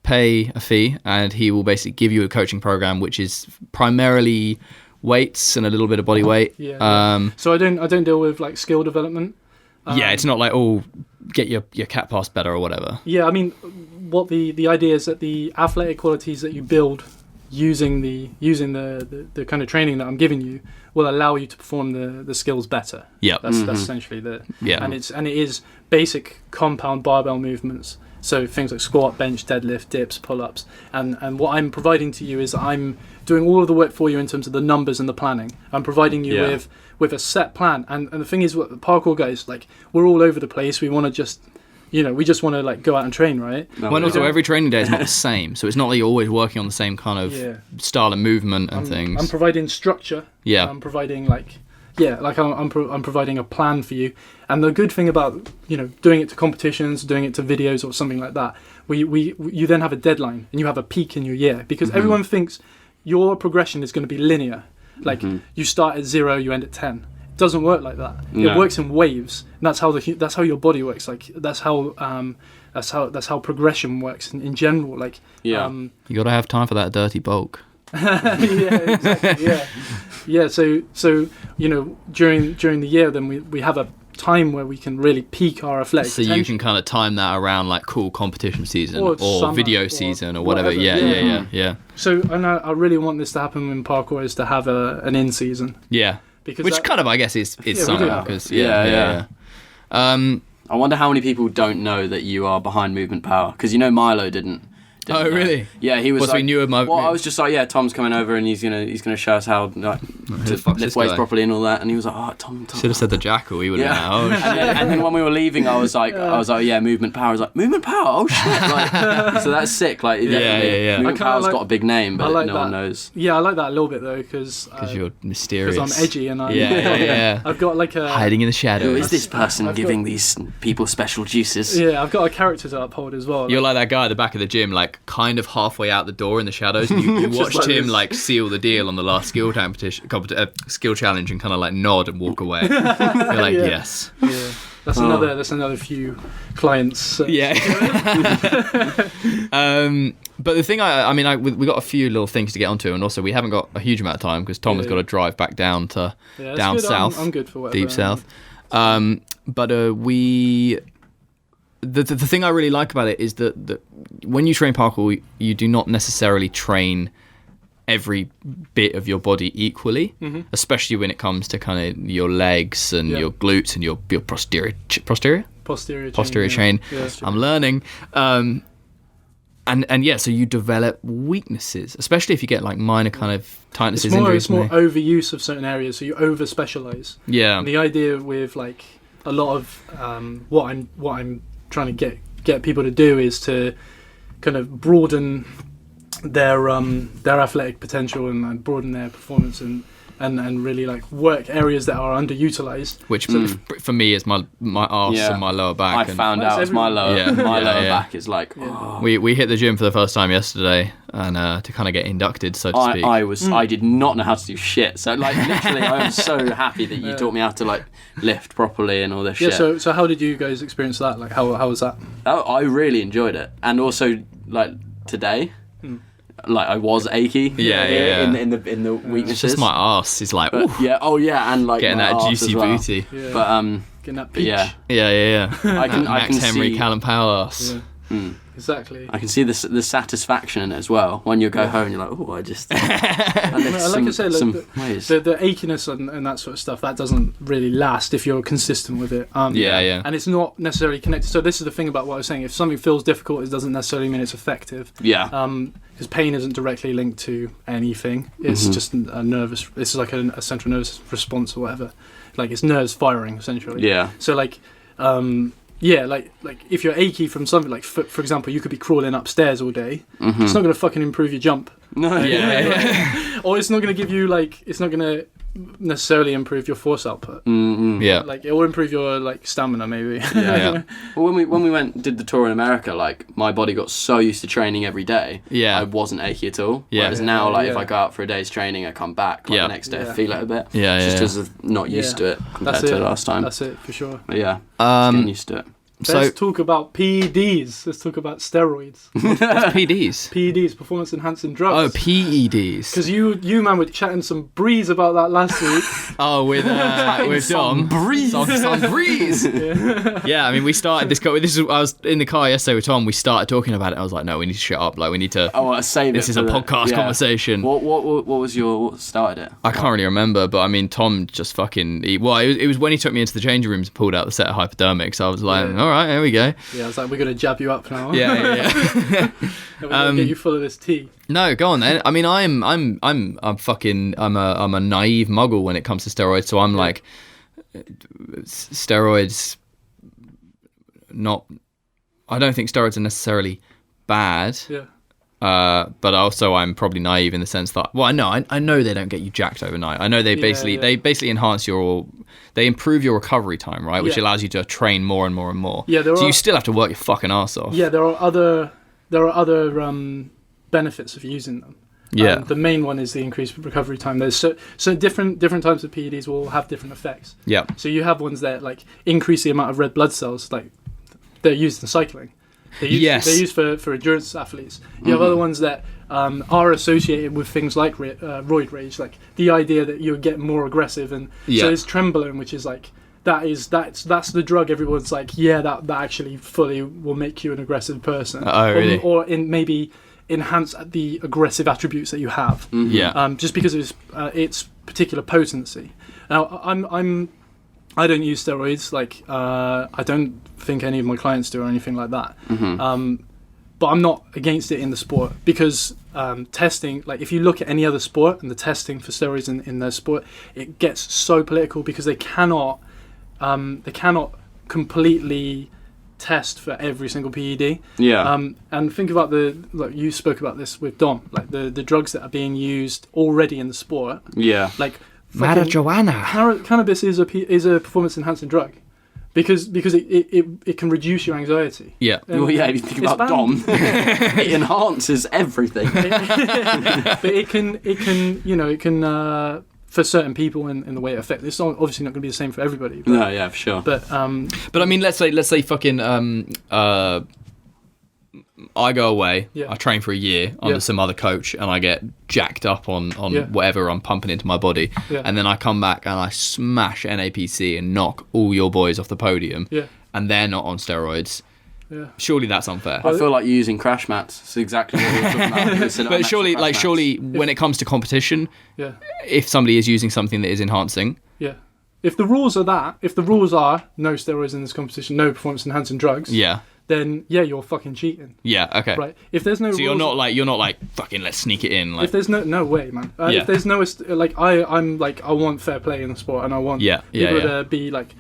pay a fee, and he will basically give you a coaching program, which is primarily weights and a little bit of body weight. So I don't deal with like skill development. It's not like get your cat pass better or whatever. Yeah, I mean, what the idea is that the athletic qualities that you build using the kind of training that I'm giving you will allow you to perform the skills better. Yeah, that's essentially and it is basic compound barbell movements. So things like squat, bench, deadlift, dips, pull-ups, and what I'm providing to you is I'm doing all of the work for you in terms of the numbers and the planning. I'm providing you with a set plan, and the thing is, what the parkour guys, like, we're all over the place. We want to just, we just want to like go out and train, right? Also every training day is not the same, so it's not like you're always working on the same kind of style of movement and things. I'm providing structure. Yeah. I'm providing I'm providing a plan for you. And the good thing about doing it to competitions, doing it to videos or something like that, you then have a deadline and you have a peak in your year, because everyone thinks your progression is going to be linear. Like you start at 0, you end at 10. It doesn't work like that. No. It works in waves, and that's how your body works. Like that's how progression works in general. Like you got to have time for that dirty bulk. Yeah, exactly. Yeah. So during the year, then we have a time where we can really peak our athletic potential. You can kind of time that around like cool competition season or summer, video season or whatever. Yeah. So and I really want this to happen in parkour, is to have an in season. Yeah. Which kind of, I guess, is summer, because I wonder how many people don't know that you are behind Movement Power, because Milo didn't. Oh, really? Yeah, he was. So he knew of my. Well, I was just like, Tom's coming over and he's gonna show us how to lift weights properly and all that. And he was like, oh, Tom. Should have said the jackal. He would have. Yeah. And then when we were leaving, I was like, Movement Power. I was like, Movement Power. Oh shit! Like, so that's sick. Like, Movement Power's got a big name, but no one knows. Yeah, I like that a little bit though, because you're mysterious. Because I'm edgy and I've got like a hiding in the shadows. Who is this person giving these people special juices? Yeah, I've got a character to uphold as well. You're like that guy at the back of the gym, like kind of halfway out the door in the shadows, and you watched him like seal the deal on the last skill challenge and kind of like nod and walk away. You're like, yes. Yeah. That's another few clients. So. Yeah. But the thing, we got a few little things to get onto, and also we haven't got a huge amount of time because Tom has got to drive back down to down good. south. I'm good for whatever. Deep south. The thing I really like about it is that when you train parkour, you do not necessarily train every bit of your body equally, especially when it comes to kind of your legs and your glutes and your posterior chain. Yeah. I'm learning. And And yeah, so you develop weaknesses, especially if you get like minor kind of tightnesses, injuries. It's more overuse of certain areas, so you over specialize. Yeah. And the idea with like a lot of what I'm trying to get people to do is to kind of broaden their athletic potential and broaden their performance and really like work areas that are underutilized. Which for me is my arse and my lower back. I found out it's my lower back is like. Oh. We hit the gym for the first time yesterday, and to kind of get inducted, so to speak. I did not know how to do shit. So like literally, I am so happy that you taught me how to like lift properly and all this shit. Yeah. So how did you guys experience that? Like how was that? Oh, I really enjoyed it, and also like today. Like I was achy, in the weaknesses. It's just my arse. It's like, and like getting that juicy booty. Yeah. But getting that peach. yeah. I can Max Henry, see Callum Powell arse. Yeah. Exactly. I can see the satisfaction in it as well. When you go home, and you're like, oh, I just. The achiness and that sort of stuff that doesn't really last if you're consistent with it. And it's not necessarily connected. So this is the thing about what I was saying. If something feels difficult, it doesn't necessarily mean it's effective. Yeah. Because pain isn't directly linked to anything. It's just a nervous. This is like a central nervous response or whatever. Like it's nerves firing essentially. Yeah. So like. Like if you're achy from something, like for example, you could be crawling upstairs all day. It's not going to fucking improve your jump. No. Or it's not going to give you it's not going to necessarily improve your force output. Yeah. Like it will improve your like stamina maybe. Yeah. Well, when we did the tour in America, like my body got so used to training every day. Yeah. I wasn't achy at all. Yeah. Whereas now, if I go out for a day's training, I come back the next day, I feel it a bit. Yeah. Just because of not used to it compared to last time. That's it for sure. But just getting used to it. Let's talk about PEDs. Let's talk about steroids. PEDs? PEDs, performance enhancing drugs. Oh, PEDs. Because you man were chatting some breeze about that last week. Oh, with Dom. Breeze. Some breeze. Yeah, I mean, we started this. I was in the car yesterday with Tom. We started talking about it. I was like, no, we need to shut up. Like, we need to. Save this it. This is a podcast conversation. What started it? I can't really remember, but I mean, Tom just fucking. It was when he took me into the changing rooms and pulled out the set of hypodermics. I was like, all right, here we go. Yeah, I was like, we're gonna jab you up now. Yeah. We're gonna get you full of this tea. No, go on then. I mean, I'm a naive muggle when it comes to steroids. So I'm like, steroids. I don't think steroids are necessarily bad. Yeah. But also I'm probably naive in the sense that I know they don't get you jacked overnight. I know they basically enhance they improve your recovery time, right? Which allows you to train more and more and more. Yeah, you still have to work your fucking ass off. Yeah, there are other benefits of using them. Yeah. The main one is the increased recovery time. There's so different types of PEDs will have different effects. Yeah. So you have ones that like increase the amount of red blood cells, like they're used in cycling. They're used for endurance athletes. You have other ones that are associated with things like roid rage, like the idea that you get more aggressive, and so there's trembolone, which is like that's the drug everyone's like, that actually fully will make you an aggressive person. Oh, really? Or maybe enhance the aggressive attributes that you have. Yeah. Just because of its particular potency. Now I don't use steroids, like I don't think any of my clients do or anything like that. But I'm not against it in the sport because testing, like if you look at any other sport and the testing for steroids in their sport, it gets so political because they cannot completely test for every single PED. Yeah. And think about you spoke about this with Dom, like the drugs that are being used already in the sport. Yeah. Like marijuana. Cannabis is a performance enhancing drug because it can reduce your anxiety. Yeah. If you think about Dom, it enhances everything. But it can for certain people in the way it affects. It's obviously not going to be the same for everybody. But, no, yeah, for sure. But I mean, let's say fucking I go away, I train for a year under some other coach, and I get jacked up on whatever I'm pumping into my body, and then I come back and I smash NAPC and knock all your boys off the podium, and they're not on steroids. Yeah. Surely that's unfair. I feel like you're using crash mats. It's exactly what we were talking about. But surely, when it comes to competition, if somebody is using something that is enhancing, if the rules are no steroids in this competition, no performance enhancing drugs, then yeah, you're fucking cheating. Yeah. Okay. Right. If there's no so rules, you're not like fucking let's sneak it in. Like, if there's no way, man. If there's no like I'm like I want fair play in the sport, and I want people to be like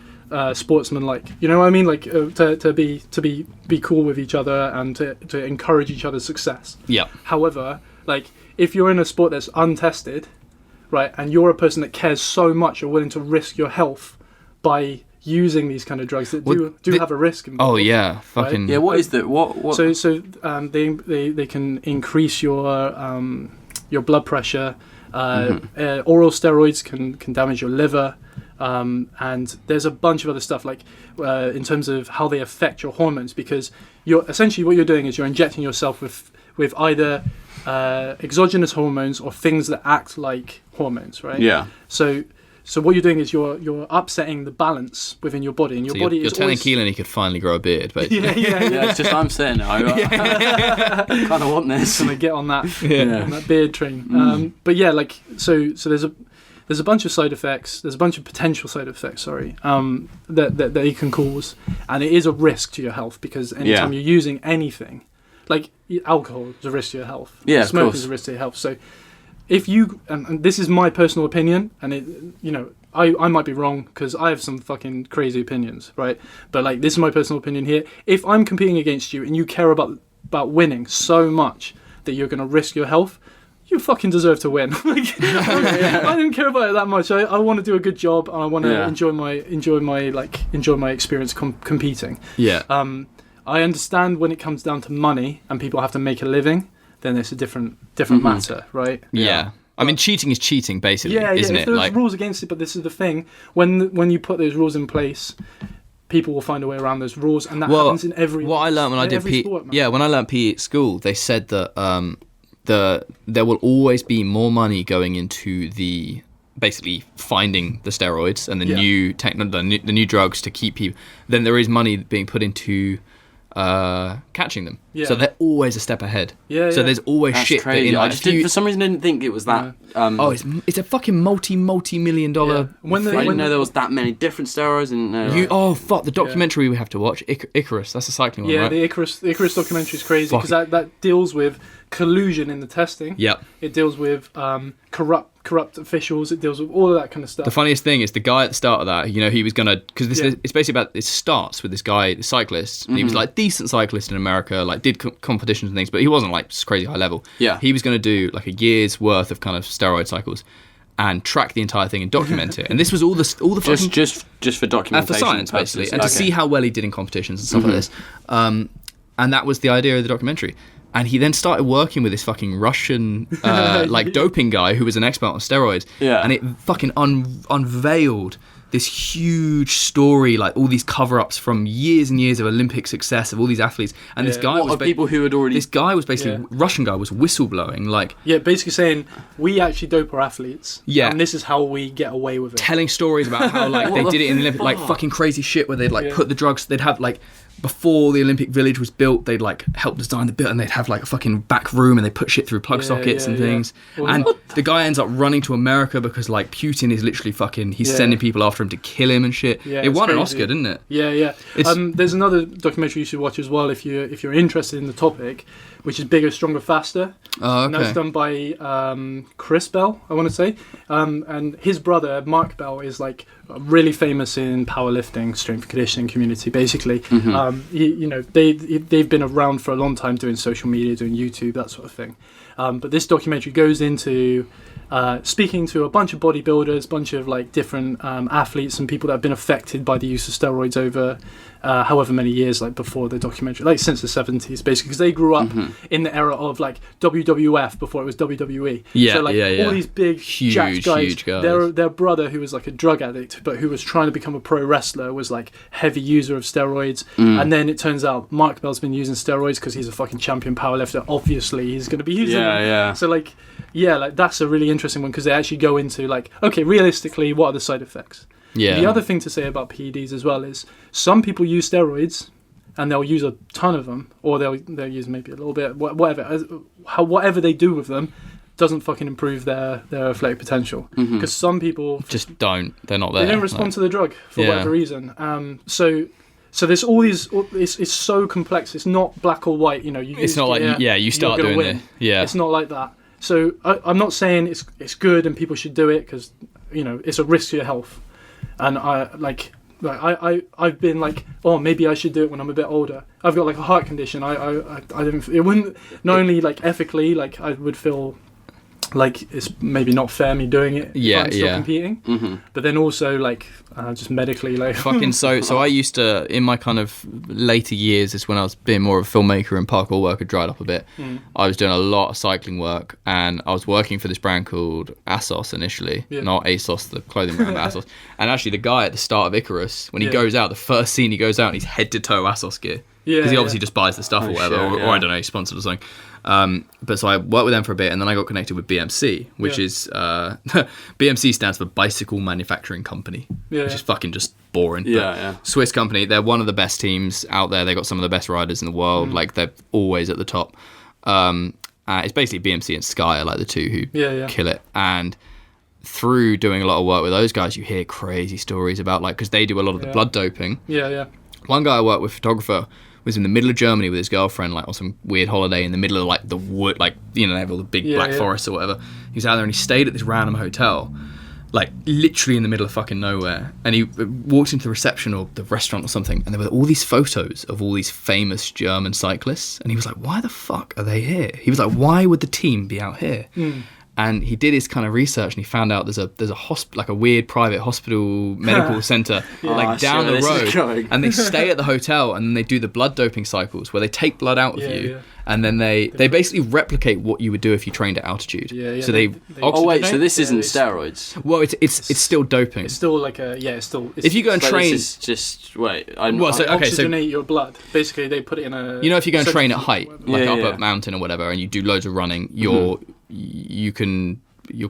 sportsman-like. You know what I mean? Like to be cool with each other and to encourage each other's success. Yeah. However, like if you're in a sport that's untested, right, and you're a person that cares so much, you're willing to risk your health by using these kind of drugs that do have a risk involved. Oh yeah, fucking. Right? Yeah, what is that? What? So they can increase your blood pressure. Oral steroids can damage your liver, and there's a bunch of other stuff like in terms of how they affect your hormones, because you're essentially what you're doing is you're injecting yourself with either exogenous hormones or things that act like hormones, right? Yeah. So what you're doing is you're upsetting the balance within your body, and your body you're is telling always... Keelan he could finally grow a beard, but yeah. It's just I'm saying I kind of want this. Gonna get on that on that beard train. But yeah, like so there's a bunch of side effects. There's a bunch of potential side effects. That it can cause, and it is a risk to your health, because anytime you're using anything, like alcohol is a risk to your health. Yeah, smoke is a risk to your health. So if you and this is my personal opinion, and it, you know, I might be wrong because I have some fucking crazy opinions, right? But like this is my personal opinion here. If I'm competing against you and you care about winning so much that you're going to risk your health, you fucking deserve to win. I don't care about it that much. I want to do a good job, and I want to enjoy my experience competing. Yeah. I understand when it comes down to money and people have to make a living, then it's a different matter, right? Yeah. I mean, cheating is cheating, basically, isn't it? If there's rules against it, but this is the thing: when you put those rules in place, people will find a way around those rules, and that happens in every. What I learned when I did PE, when I learned PE at school, they said that there will always be more money going into the basically finding the steroids and the new drugs to keep people than there is money being put into catching them. So they're always a step ahead. So there's always That's shit. Crazy. I just for some reason I didn't think it was that. It's a fucking multi-million dollar. I didn't know there was that many different steroids. And the documentary we have to watch, Icarus. That's a cycling one, right? The Icarus documentary is crazy because that deals with collusion in the testing. It deals with corrupt officials. It deals with all of that kind of stuff. The funniest thing is the guy at the start of that, you know, he was gonna, because it's basically about, it starts with this guy, the cyclist, and he was like decent cyclist in America, like did competitions and things, but he wasn't like crazy high level. He was gonna do like a year's worth of kind of steroid cycles and track the entire thing and document it. And this was all the fucking, just for documentation, for science basically, and to see how well he did in competitions and stuff like this. And that was the idea of the documentary. And he then started working with this fucking Russian like doping guy who was an expert on steroids. And it fucking unveiled this huge story, like all these cover-ups from years and years of Olympic success of all these athletes. And this guy was people who had already. This guy was basically Russian guy was whistleblowing, like basically saying we actually dope our athletes. And this is how we get away with it. Telling stories about how like they did it in the Olympic, like fucking crazy shit where they'd like put the drugs. They'd have like. Before the Olympic Village was built, they'd like help design the bit, and they'd have like a fucking back room, and they put shit through plug sockets and things. And the guy ends up running to America because like Putin is literally fucking. He's sending people after him to kill him and shit. It won an Oscar, didn't it? There's another documentary you should watch as well if you're interested in the topic, which is Bigger, Stronger, Faster. And that's done by Chris Bell, I want to say, and his brother Mark Bell is like really famous in powerlifting, strength and conditioning community. Basically, you know they've been around for a long time doing social media, doing YouTube, that sort of thing. But this documentary goes into speaking to a bunch of bodybuilders, bunch of like different athletes and people that have been affected by the use of steroids over however many years, like before the documentary, like since the 70s, basically, because they grew up in the era of like WWF before it was WWE. All these big jacked guys. Their brother, who was like a drug addict, but who was trying to become a pro wrestler, was like heavy user of steroids. And then it turns out Mark Bell's been using steroids because he's a fucking champion powerlifter. Obviously, he's going to be using them. So like that's a really interesting one because they actually go into like, okay, realistically, what are the side effects? The other thing to say about PEDs as well is some people use steroids and they'll use a ton of them, or they'll use maybe a little bit, whatever they do with them doesn't fucking improve their athletic potential, because some people just don't. They're not there. They don't respond to the drug for whatever reason. So So there's all these. It's so complex. It's not black or white. It's not like you start doing it. Yeah. It's not like that. So I'm not saying it's good and people should do it because it's a risk to your health. And I've been like, oh, maybe I should do it when I'm a bit older. I've got like a heart condition. I didn't. It wouldn't. Not only like ethically, like I would feel like it's maybe not fair me doing it. Yeah, if I'm still competing. But then also like just medically, like fucking. So I used to, in my kind of later years, is when I was being more of a filmmaker and parkour work had dried up a bit. I was doing a lot of cycling work, and I was working for this brand called ASOS initially, not ASOS, the clothing brand, but ASOS. And actually, the guy at the start of Icarus, when he goes out, the first scene he goes out, and he's head to toe ASOS gear. Because he obviously just buys the stuff or whatever, or I don't know, he's sponsored or something. But so I worked with them for a bit, and then I got connected with BMC, which is BMC stands for Bicycle Manufacturing Company, which is fucking just boring. Swiss company. They're one of the best teams out there. They got some of the best riders in the world. Like they're always at the top. It's basically BMC and Sky are like the two who kill it. And through doing a lot of work with those guys, you hear crazy stories about like, because they do a lot of the blood doping. One guy I worked with, photographer, was in the middle of Germany with his girlfriend, like on some weird holiday in the middle of like the wood, like they have all the big black forests or whatever. He was out there and he stayed at this random hotel, like literally in the middle of fucking nowhere. And he walked into the reception or the restaurant or something, and there were all these photos of all these famous German cyclists. And he was like, "Why the fuck are they here?" He was like, "Why would the team be out here?" And he did his kind of research, and he found out there's a like a weird private hospital medical center down the road, and they stay at the hotel, and then they do the blood doping cycles where they take blood out of you, and then they basically replicate what you would do if you trained at altitude. So they so this isn't steroids. Well, it's still doping. It's still like it's still. If you go and train, this is just oxygenate your blood. Basically, they put it in a. If you go and train at height, like up a mountain or whatever, and you do loads of running, your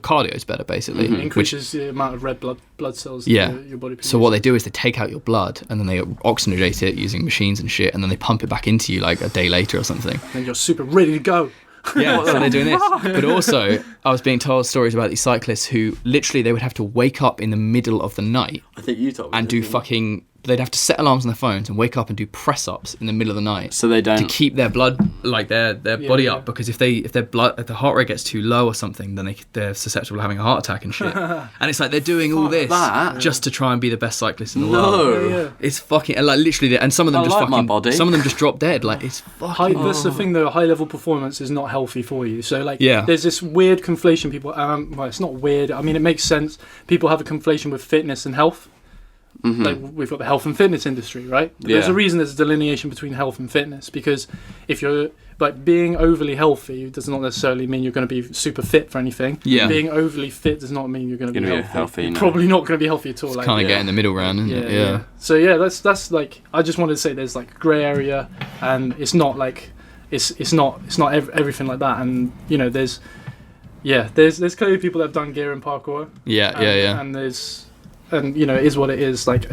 cardio is better basically. Increases the amount of red blood cells that your body produces. So what they do is they take out your blood and then they oxygenate it using machines and shit, and then they pump it back into you like a day later or something. And you're super ready to go. Yeah, so they're doing this. But also, I was being told stories about these cyclists who literally they would have to wake up in the middle of the night. I think you told me. And do fucking. They'd have to set alarms on their phones and wake up and do press ups in the middle of the night. So they don't to keep their blood, like their body up, because if the heart rate gets too low or something, then they're susceptible to having a heart attack and shit. And it's like they're doing all this just to try and be the best cyclist in the world. It's fucking like literally, and some of them some of them just drop dead. Like it's fucking. That's the thing though. High level performance is not healthy for you. So like, there's this weird conflation. People, well, it's not weird. I mean, it makes sense. People have a conflation with fitness and health. Like we've got the health and fitness industry, right? But there's a reason there's a delineation between health and fitness, because if you're like being overly healthy does not necessarily mean you're going to be super fit for anything. Being overly fit does not mean you're going to be healthy. No. Probably not going to be healthy at all. It's like, kind of get in the middle ground, isn't it? Yeah. So that's like, I just wanted to say there's like grey area, and it's not like it's not everything like that. And there's clearly people that have done gear and parkour. And there's. And it is what it is. Like,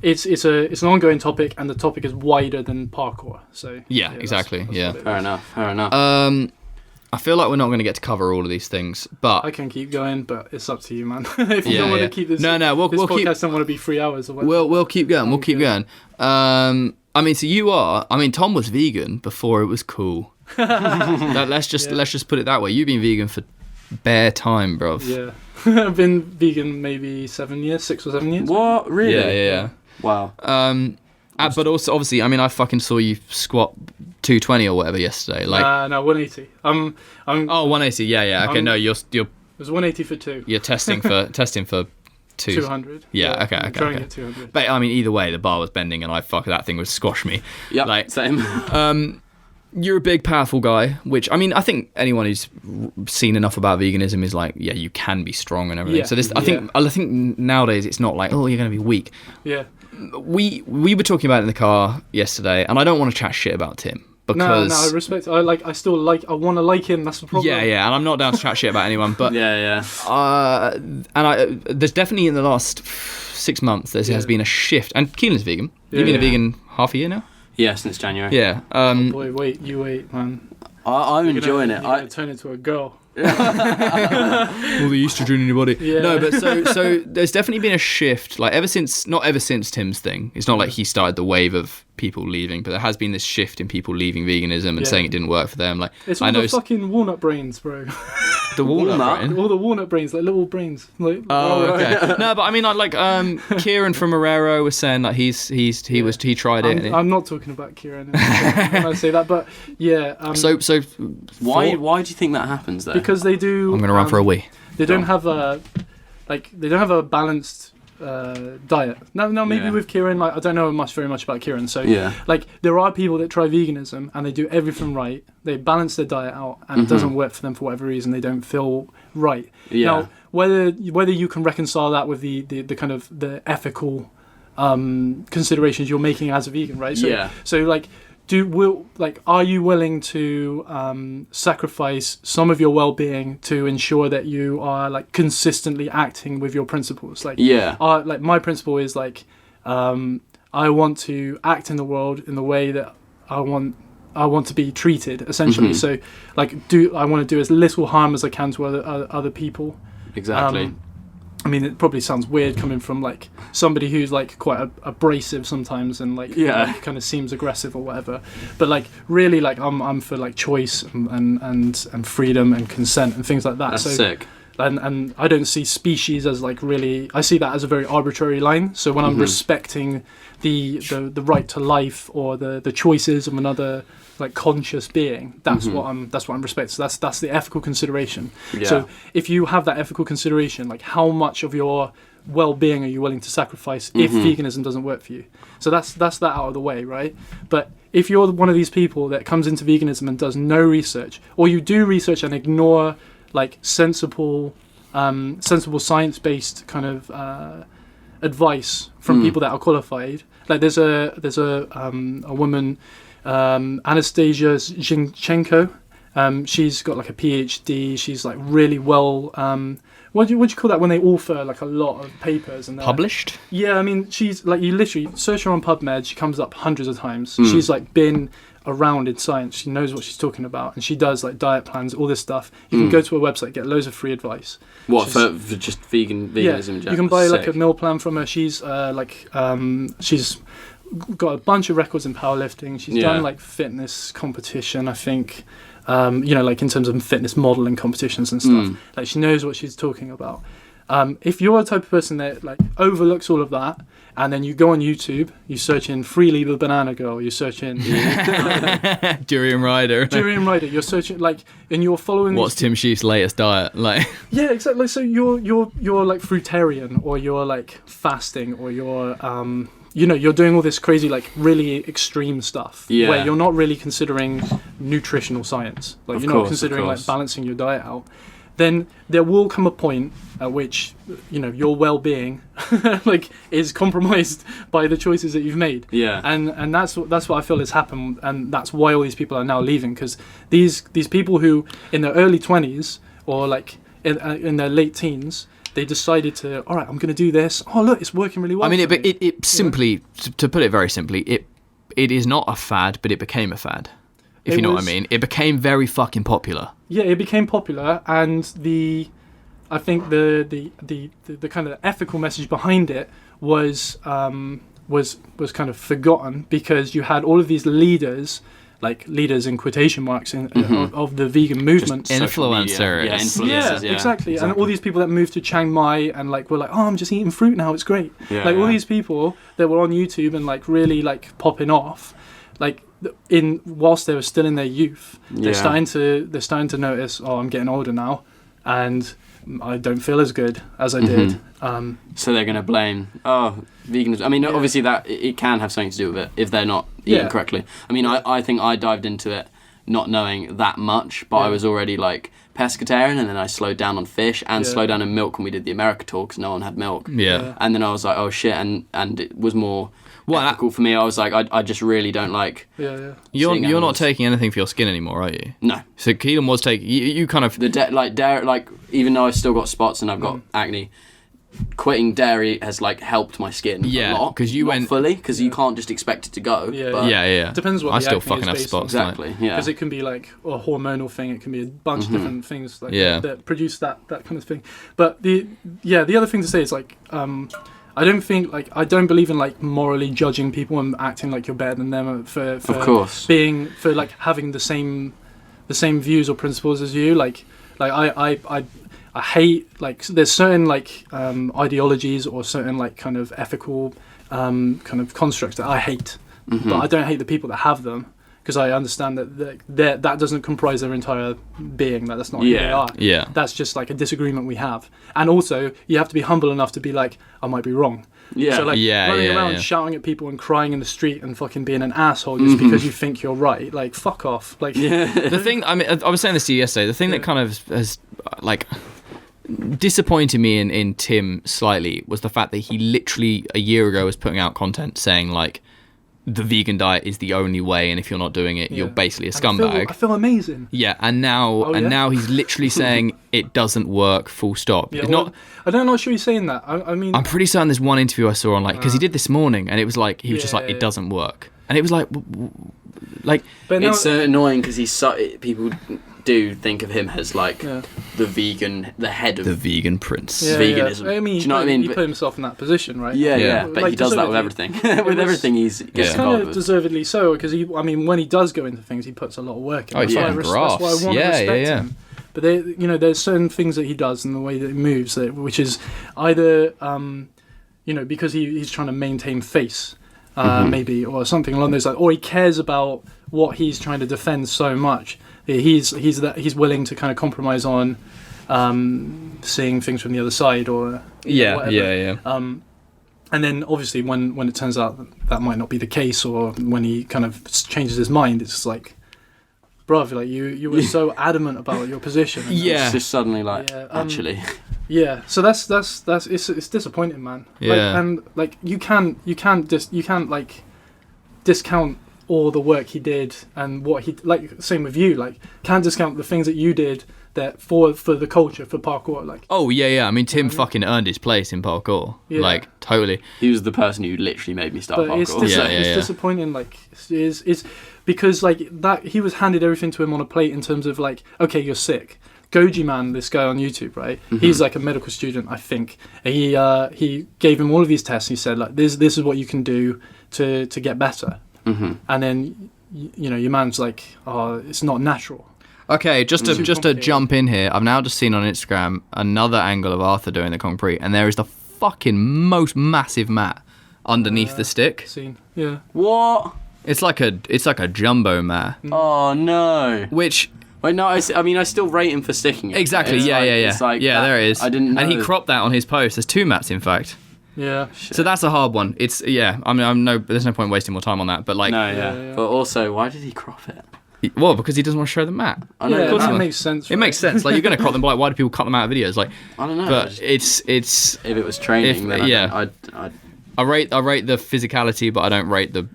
it's an ongoing topic, and the topic is wider than parkour. So exactly. That's fair enough. I feel like we're not going to get to cover all of these things, but I can keep going, but it's up to you, man. If you don't want to keep this, we'll podcast don't want to be 3 hours or whatever. We'll keep going. We'll keep going. I mean, so you are. I mean, Tom was vegan before it was cool. Let's just put it that way. You've been vegan for bare time, bruv. Yeah. I've been vegan maybe 6 or 7 years. What? Really? Yeah. Wow. But also, obviously, I mean, I fucking saw you squat 220 or whatever yesterday. Like, no, 180. I'm 180. Yeah. Okay, you're. It was 180 for 2. You're testing for 200. Yeah. Okay. Trying at 200. But I mean, either way, the bar was bending, and that thing would squash me. Yeah. Like, same. You're a big, powerful guy, which, I mean, I think anyone who's seen enough about veganism is like, yeah, you can be strong and everything. So I think nowadays it's not like, oh, you're going to be weak. Yeah. We were talking about it in the car yesterday, and I don't want to chat shit about Tim. Because no, I respect. I want to like him. That's the problem. Yeah, and I'm not down to chat shit about anyone, but there's definitely in the last 6 months has been a shift. And Keelan's vegan. You've been a vegan half a year now. Yeah, since January. Yeah. Boy, you wait, man. I'm enjoying it. I turn into a girl. all the estrogen in your body. Yeah. No, but so there's definitely been a shift. Like not ever since Tim's thing. It's not like he started the wave of people leaving, but there has been this shift in people leaving veganism and saying it didn't work for them. Like it's all the fucking walnut brains, bro. The walnut brain? All the walnut brains, like little brains. Like, okay. No, but I mean, like Kieran from Marrero was saying that he tried it. I'm not talking about Kieran when I say that, but yeah. So why do you think that happens though? Because they do. I'm gonna run for a wee. They don't have a balanced diet. Now maybe with Kieran, like I don't know very much about Kieran. So like there are people that try veganism and they do everything right. They balance their diet out and it doesn't work for them for whatever reason. They don't feel right. Yeah. Now whether you can reconcile that with the kind of the ethical considerations you're making as a vegan, right? So like. Are you willing to sacrifice some of your well-being to ensure that you are like consistently acting with your principles? Like, like my principle is like, I want to act in the world in the way that I want to be treated, essentially. So, like, I want to do as little harm as I can to other people. Exactly. I mean, it probably sounds weird coming from like somebody who's like quite abrasive sometimes and like kind of seems aggressive or whatever. But like really, like I'm for like choice and freedom and consent and things like that. That's sick. And I don't see species as like really. I see that as a very arbitrary line. So when I'm respecting the right to life or the choices of another like conscious being, that's what I'm respecting. So that's the ethical consideration. So if you have that ethical consideration, like how much of your well-being are you willing to sacrifice if veganism doesn't work for you? So that's that out of the way, right? But if you're one of these people that comes into veganism and does no research, or you do research and ignore like sensible science-based kind of advice from people that are qualified, like there's a woman. Anastasia Zinchenko, she's got like a PhD. She's like really well. What do you call that when they author like a lot of papers and published? Yeah, I mean she's like, you literally search her on PubMed. She comes up hundreds of times. She's like been around in science. She knows what she's talking about, and she does like diet plans, all this stuff. You can go to her website, get loads of free advice. What for just veganism? Yeah, you can buy like a meal plan from her. She's she's got a bunch of records in powerlifting. She's done like fitness competition, I think, like in terms of fitness modeling competitions and stuff. Like she knows what she's talking about. If you're the type of person that like overlooks all of that, and then you go on YouTube, you search in Freely the Banana Girl, you search in Durian Rider, you're searching like, and you're following what's Tim Sheaf's latest diet like. Yeah, exactly. So you're like fruitarian, or you're like fasting, or you're you're doing all this crazy, like really extreme stuff where you're not really considering nutritional science. Like you're not considering like balancing your diet out. Then there will come a point at which, your well-being like is compromised by the choices that you've made. Yeah. And that's what I feel has happened, and that's why all these people are now leaving, because these people who in their early 20s or like in their late teens, they decided to, all right, I'm going to do this. Oh, look, it's working really well. I mean, it simply, to put it very simply, it is not a fad, but it became a fad. If you know what I mean. It became very fucking popular. Yeah, it became popular, and I think the kind of ethical message behind it was kind of forgotten, because you had all of these leaders, like leaders in quotation marks of the vegan movement. Influencers. Yeah, exactly. And all these people that moved to Chiang Mai and like were like, oh, I'm just eating fruit now, it's great. All these people that were on YouTube and like really like popping off, like whilst they were still in their youth, they're starting to notice, oh, I'm getting older now, and I don't feel as good as I did. So they're going to blame, veganism. I mean, obviously that it can have something to do with it if they're not eating correctly. I mean, I think I dived into it not knowing that much, but I was already like pescatarian, and then I slowed down on fish and slowed down on milk when we did the America tour, because no one had milk. And then I was like, oh shit, and it was more ethical for me. I was like, I just really don't like. You're not taking anything for your skin anymore, are you? No. So Keelan was taking. You kind of like even though I've still got spots and I've got acne, quitting dairy has like helped my skin a lot. Because you went fully, because you can't just expect it to go. Depends what I the still acne fucking is have based spots. Exactly. Yeah. Because it can be like a hormonal thing. It can be a bunch of different things that produce that kind of thing. But the other thing to say is like I don't believe in like morally judging people and acting like you're better than them for like having the same views or principles as you. Like I hate like there's certain like ideologies or certain like kind of ethical kind of constructs that I hate, but I don't hate the people that have them, because I understand that doesn't comprise their entire being. That's not who they are. Yeah. That's just like a disagreement we have. And also, you have to be humble enough to be like, I might be wrong. Yeah. So like running around shouting at people and crying in the street and fucking being an asshole just because you think you're right, like fuck off. Like the thing, I mean, I was saying this to you yesterday. The thing that kind of has like disappointed me in Tim slightly was the fact that he literally a year ago was putting out content saying like, the vegan diet is the only way, and if you're not doing it, you're basically a scumbag. I feel amazing. Yeah, and now he's literally saying it doesn't work. Full stop. Yeah, I'm not sure he's saying that. I mean, I'm pretty certain there's one interview I saw on like because he did this morning, and it was like he was just like it doesn't work, and it was like But it's annoying because people do think of him as like the vegan, the head of the vegan prince. Veganism. I mean, do you know what I mean? He put himself in that position, right? Yeah. But like, he does that with everything. With everything he's gets kind involved of with. Deservedly so, because when he does go into things, he puts a lot of work in. That's why I want to respect him. But there's certain things that he does and the way that he moves, which is either because he's trying to maintain face. Maybe, or something along those lines, or he cares about what he's trying to defend so much. He's willing to kind of compromise on seeing things from the other side, or whatever. And then obviously when it turns out that might not be the case, or when he kind of changes his mind, it's just like, bruv, like you were so adamant about your position. It's just suddenly like actually. Yeah, so that's it's disappointing, man. Yeah, and like you can't like discount all the work he did and what he like. Same with you, like can't discount the things that you did that for the culture, for parkour. Like I mean Tim fucking earned his place in parkour. Like totally. He was the person who literally made me start parkour. It's disappointing. Like it's because like that he was handed everything to him on a plate in terms of like, okay, you're sick. Goji Man, this guy on YouTube, right? He's like a medical student, I think. He gave him all of these tests. He said like, this is what you can do to get better. And then your man's like, oh, it's not natural. Okay, just to jump in here, I've now just seen on Instagram another angle of Arthur doing the concrete, and there is the fucking most massive mat underneath the stick. Yeah. What? It's like a jumbo mat. Oh no. Which. Wait, no, I mean, I still rate him for sticking it. Exactly, It's like there it is. I didn't know. And he cropped that on his post. There's 2 mats, in fact. Yeah. So that's a hard one. It's, I mean, there's no point wasting more time on that, but like... No, But also, why did he crop it? Well, because he doesn't want to show the mat. I know, of course it makes sense. It makes sense. Like, you're going to crop them, but like, why do people cut them out of videos? Like, I don't know. But it's... If it was training, then I'd I rate the physicality, but I don't rate the.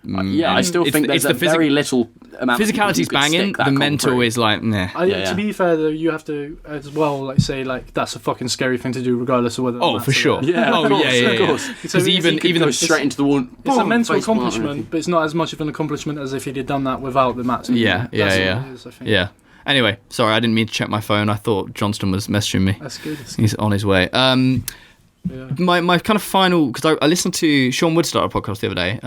I still think there's a very little amount. Physicality's banging. The mental is like, nah. To be fair, though, you have to as well, like say, like that's a fucking scary thing to do, regardless of whether. For sure. Yeah. Of course. Because even go straight into the wall. It's a mental accomplishment, but it's not as much of an accomplishment as if he'd had done that without the mats. Yeah. Anyway, sorry, I didn't mean to check my phone. I thought Johnston was messaging me. That's good. He's on his way. My kind of final, because I listened to Sean Wood start a podcast the other day,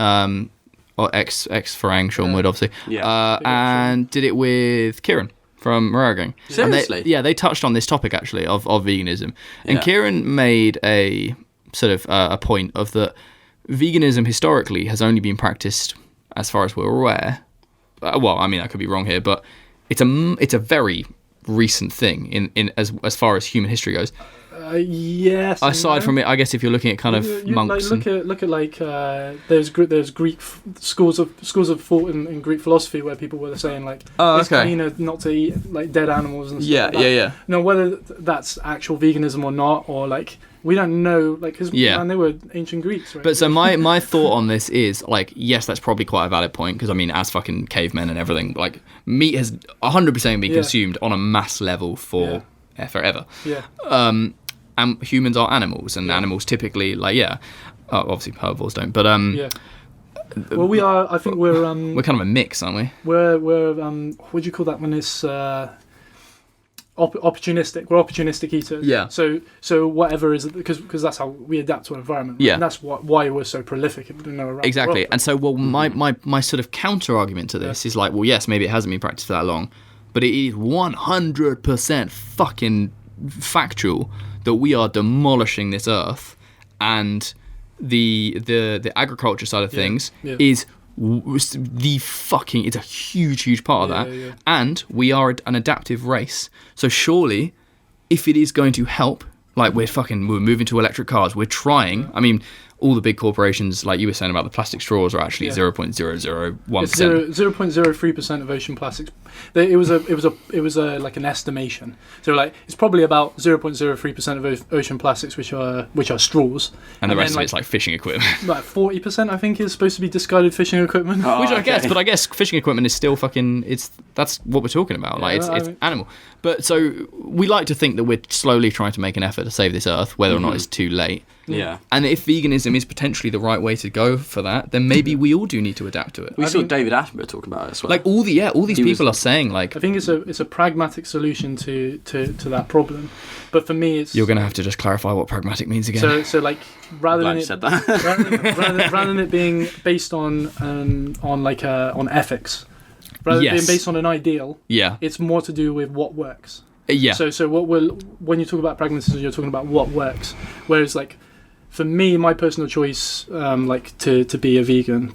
or ex Farang Sean Wood obviously, and did it with Kieran from Morera Gang. Seriously? They touched on this topic actually of veganism, and Kieran made a sort of a point of that veganism historically has only been practiced, as far as we're aware. Well, I mean I could be wrong here, but it's a very recent thing in as far as human history goes. Yes. Aside from it, I guess if you're looking at kind of monks, like, look at like there's Greek schools of thought in Greek philosophy where people were saying like it's cleaner not to eat like dead animals and stuff like that. Yeah. Now whether that's actual veganism or not, or like we don't know, like because they were ancient Greeks, right? But so my thought on this is like, yes, that's probably quite a valid point, because I mean, as fucking cavemen and everything, like meat has 100% been consumed on a mass level for forever. Yeah. humans are animals, and animals typically obviously herbivores don't, but well, we are. I think we're kind of a mix, aren't we? We're what do you call that when it's opportunistic? We're opportunistic eaters. Yeah. So whatever is, because that's how we adapt to our environment. Yeah. And that's why we're so prolific. Exactly. And so, well, my sort of counter argument to this is like, well, yes, maybe it hasn't been practiced for that long, but it is 100% fucking factual that we are demolishing this earth, and the agriculture side of things is it's a huge part of that. And we are an adaptive race, so surely if it is going to help, like we're moving to electric cars, we're trying. I mean, all the big corporations, like you were saying about the plastic straws, are actually 0.001%. It's 0.03% of ocean plastics. It was like an estimation. So like it's probably about 0.03% of ocean plastics which are straws. And the rest of it's like fishing equipment. Like 40%, I think, is supposed to be discarded fishing equipment. Which I guess fishing equipment is still fucking. That's what we're talking about. Like it's animal. But so we like to think that we're slowly trying to make an effort to save this earth, whether or not it's too late. Yeah. And if veganism is potentially the right way to go for that, then maybe we all do need to adapt to it. We saw David Attenborough talking about it as well. Like all these people are saying, like, I think it's a pragmatic solution to that problem. But for me, it's, you're going to have to just clarify what pragmatic means again. So like rather than it being based on ethics, rather than being based on an ideal, it's more to do with what works. So when you talk about pragmatism, you're talking about what works. Whereas like for me, my personal choice, like to be a vegan,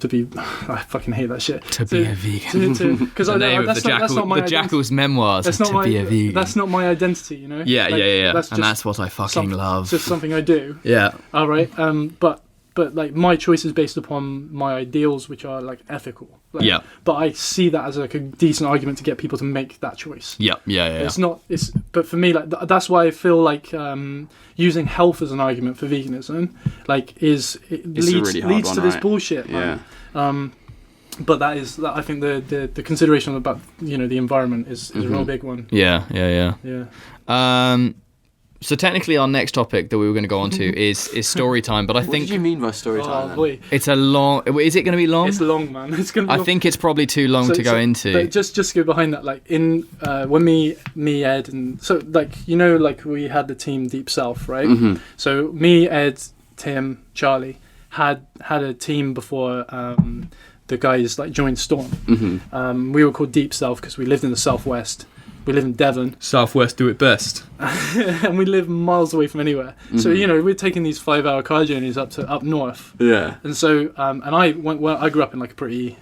I fucking hate that shit. To be a vegan. Because that's not my Jackal's memoirs. Be a vegan. That's not my identity, you know. Yeah. That's what I fucking love. It's just something I do. Yeah. All right. But like my choice is based upon my ideals, which are like ethical. Like, but I see that as like a decent argument to get people to make that choice. Yeah. But for me, like that's why I feel like using health as an argument for veganism, like leads to this bullshit. Man. Yeah. But I think the consideration about the environment is a real big one. Yeah. So technically, our next topic that we were going to go on to is story time. But I think. What did you mean by story time? Boy. It's a long. Is it going to be long? It's long, man. It's going to be long. I think it's probably too long to go into. But just to go behind that, like in when me, Ed, and so like like we had the team Deep South, right? Mm-hmm. So me, Ed, Tim, Charlie had a team before the guys like joined Storm. Mm-hmm. We were called Deep South because we lived in the southwest. We live in Devon. Southwest do it best. And we live miles away from anywhere. Mm-hmm. So, we're taking these 5-hour car journeys up north. Yeah. And so, and I grew up in like a pretty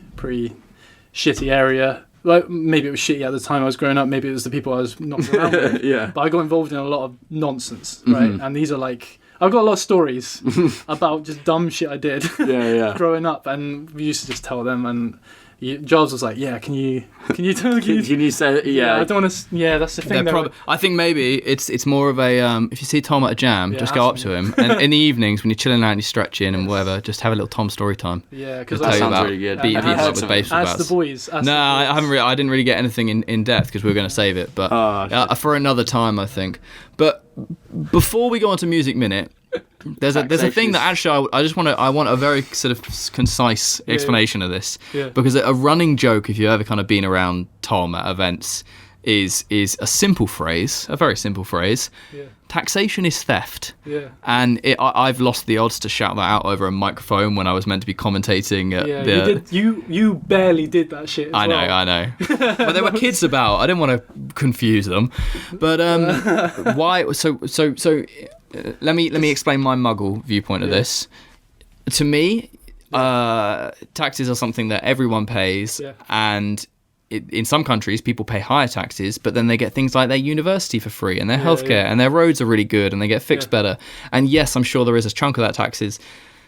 shitty area. Like maybe it was shitty at the time I was growing up. Maybe it was the people I was not around with. Yeah. But I got involved in a lot of nonsense, right? Mm-hmm. And these are like, I've got a lot of stories about just dumb shit I did growing up. And we used to just tell them, and Giles was like, "Yeah, can you say? Yeah, I don't want to. Yeah, that's the thing. I think maybe it's more of a if you see Tom at a jam, just go up to him, and in the evenings when you're chilling out and you're stretching and whatever, just have a little Tom story time. Yeah, because that sounds really good. Beating people up with baseball bats. Ask the boys. I haven't. I didn't really get anything in depth because we were going to save it, but for another time, I think. But before we go on to Music Minute. There's a thing that actually I want a very sort of concise explanation of this, because a running joke, if you've ever kind of been around Tom at events, is a simple phrase, a very simple phrase. Taxation is theft. And I've lost the odds to shout that out over a microphone when I was meant to be commentating at you barely did that shit. I know. But there were kids about. I didn't want to confuse them. But why? So. Let me explain my Muggle viewpoint of this. To me, taxes are something that everyone pays, and in some countries people pay higher taxes, but then they get things like their university for free and their healthcare and their roads are really good and they get fixed better. And yes, I'm sure there is a chunk of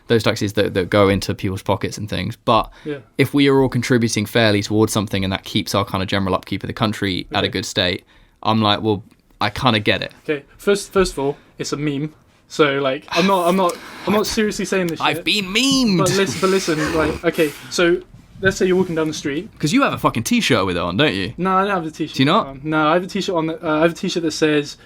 those taxes that go into people's pockets and things. But if we are all contributing fairly towards something and that keeps our kind of general upkeep of the country at a good state, I'm like, well, I kind of get it. Okay, first of all, it's a meme. So like, I'm not seriously saying this shit. I've been memed. But listen, like, okay, so let's say you're walking down the street. Because you have a fucking t-shirt with it on, don't you? No, I don't have the t-shirt. Do you not? on. No, I have a t-shirt on. I have a t-shirt that says,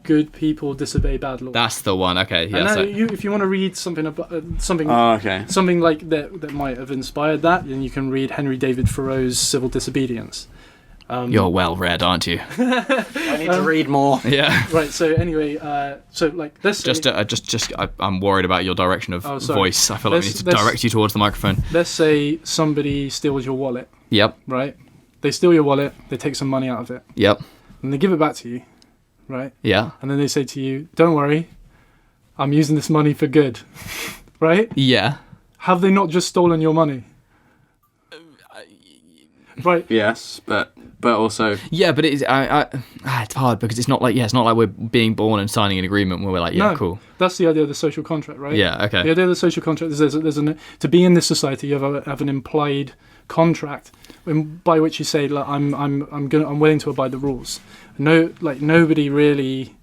Good people disobey bad laws. That's the one. Okay, yeah. And So, if you want to read something about something like that might have inspired that, then you can read Henry David Thoreau's Civil Disobedience. you're well read, aren't you? I need to read more. Yeah. Right. So anyway, so like this. I'm worried about your direction of voice. I feel like I need to direct you towards the microphone. Let's say somebody steals your wallet. Yep. Right. They steal your wallet. They take some money out of it. Yep. And they give it back to you. Right. Yeah. And then they say to you, "Don't worry, I'm using this money for good." Right. Yeah. Have they not just stolen your money? Right. Yes, but also. Yeah, but it's hard because it's not like we're being born and signing an agreement where we're like, yeah, cool. That's the idea of the social contract, right? Yeah. Okay. The idea of the social contract is to be in this society, you have an implied contract by which you say, like, I'm willing to abide the rules. No, like nobody really,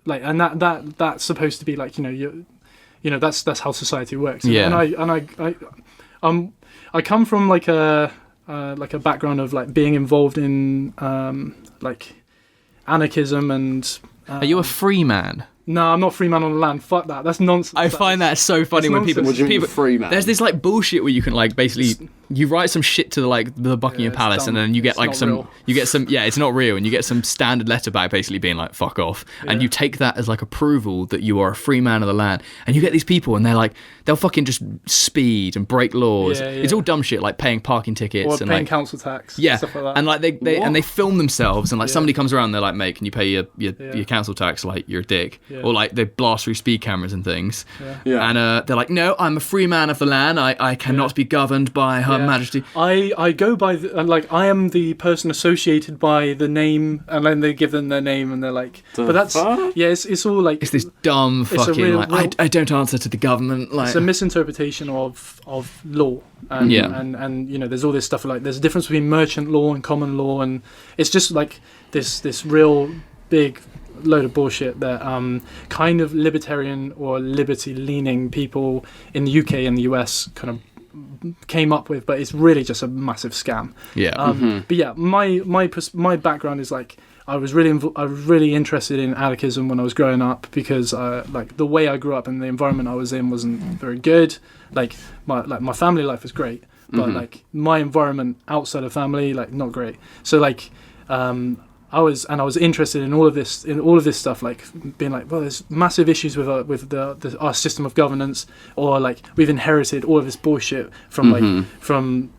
like, and that's supposed to be like, that's how society works. Yeah. I come from like a background of like being involved in like anarchism and. Are you a free man? No, I'm not free man on the land. Fuck that. That's nonsense. I find that so funny when people. What do you mean free man? There's this like bullshit where you can like basically you write some shit to the Buckingham Palace and then you get like some it's not real, and you get some standard letter back basically being like fuck off, and you take that as like approval that you are a free man of the land, and you get these people and they're like they'll fucking just speed and break laws. It's all dumb shit like paying parking tickets or and paying like council tax. Stuff like that. And like they film themselves and like somebody comes around and they're like, mate, can you pay your council tax? Like you're a dick. Or like they blast through speed cameras and things. And they're like, no, I'm a free man of the land. I cannot be governed by Her Majesty. I go by I am the person associated by the name, and then they give them their name, and they're like, it's all like it's this dumb fucking I don't answer to the government. Like it's a misinterpretation of law, and there's all this stuff like there's a difference between merchant law and common law, and it's just like this real big load of bullshit that kind of libertarian or liberty-leaning people in the UK and the US kind of came up with, but it's really just a massive scam. But yeah, my background is like I was really interested in anarchism when I was growing up because like the way I grew up and the environment I was in wasn't very good. Like my family life was great, but like my environment outside of family, like not great. So like I was interested in all of this stuff, like being like, well, there's massive issues with our system of governance, or like we've inherited all of this bullshit from like from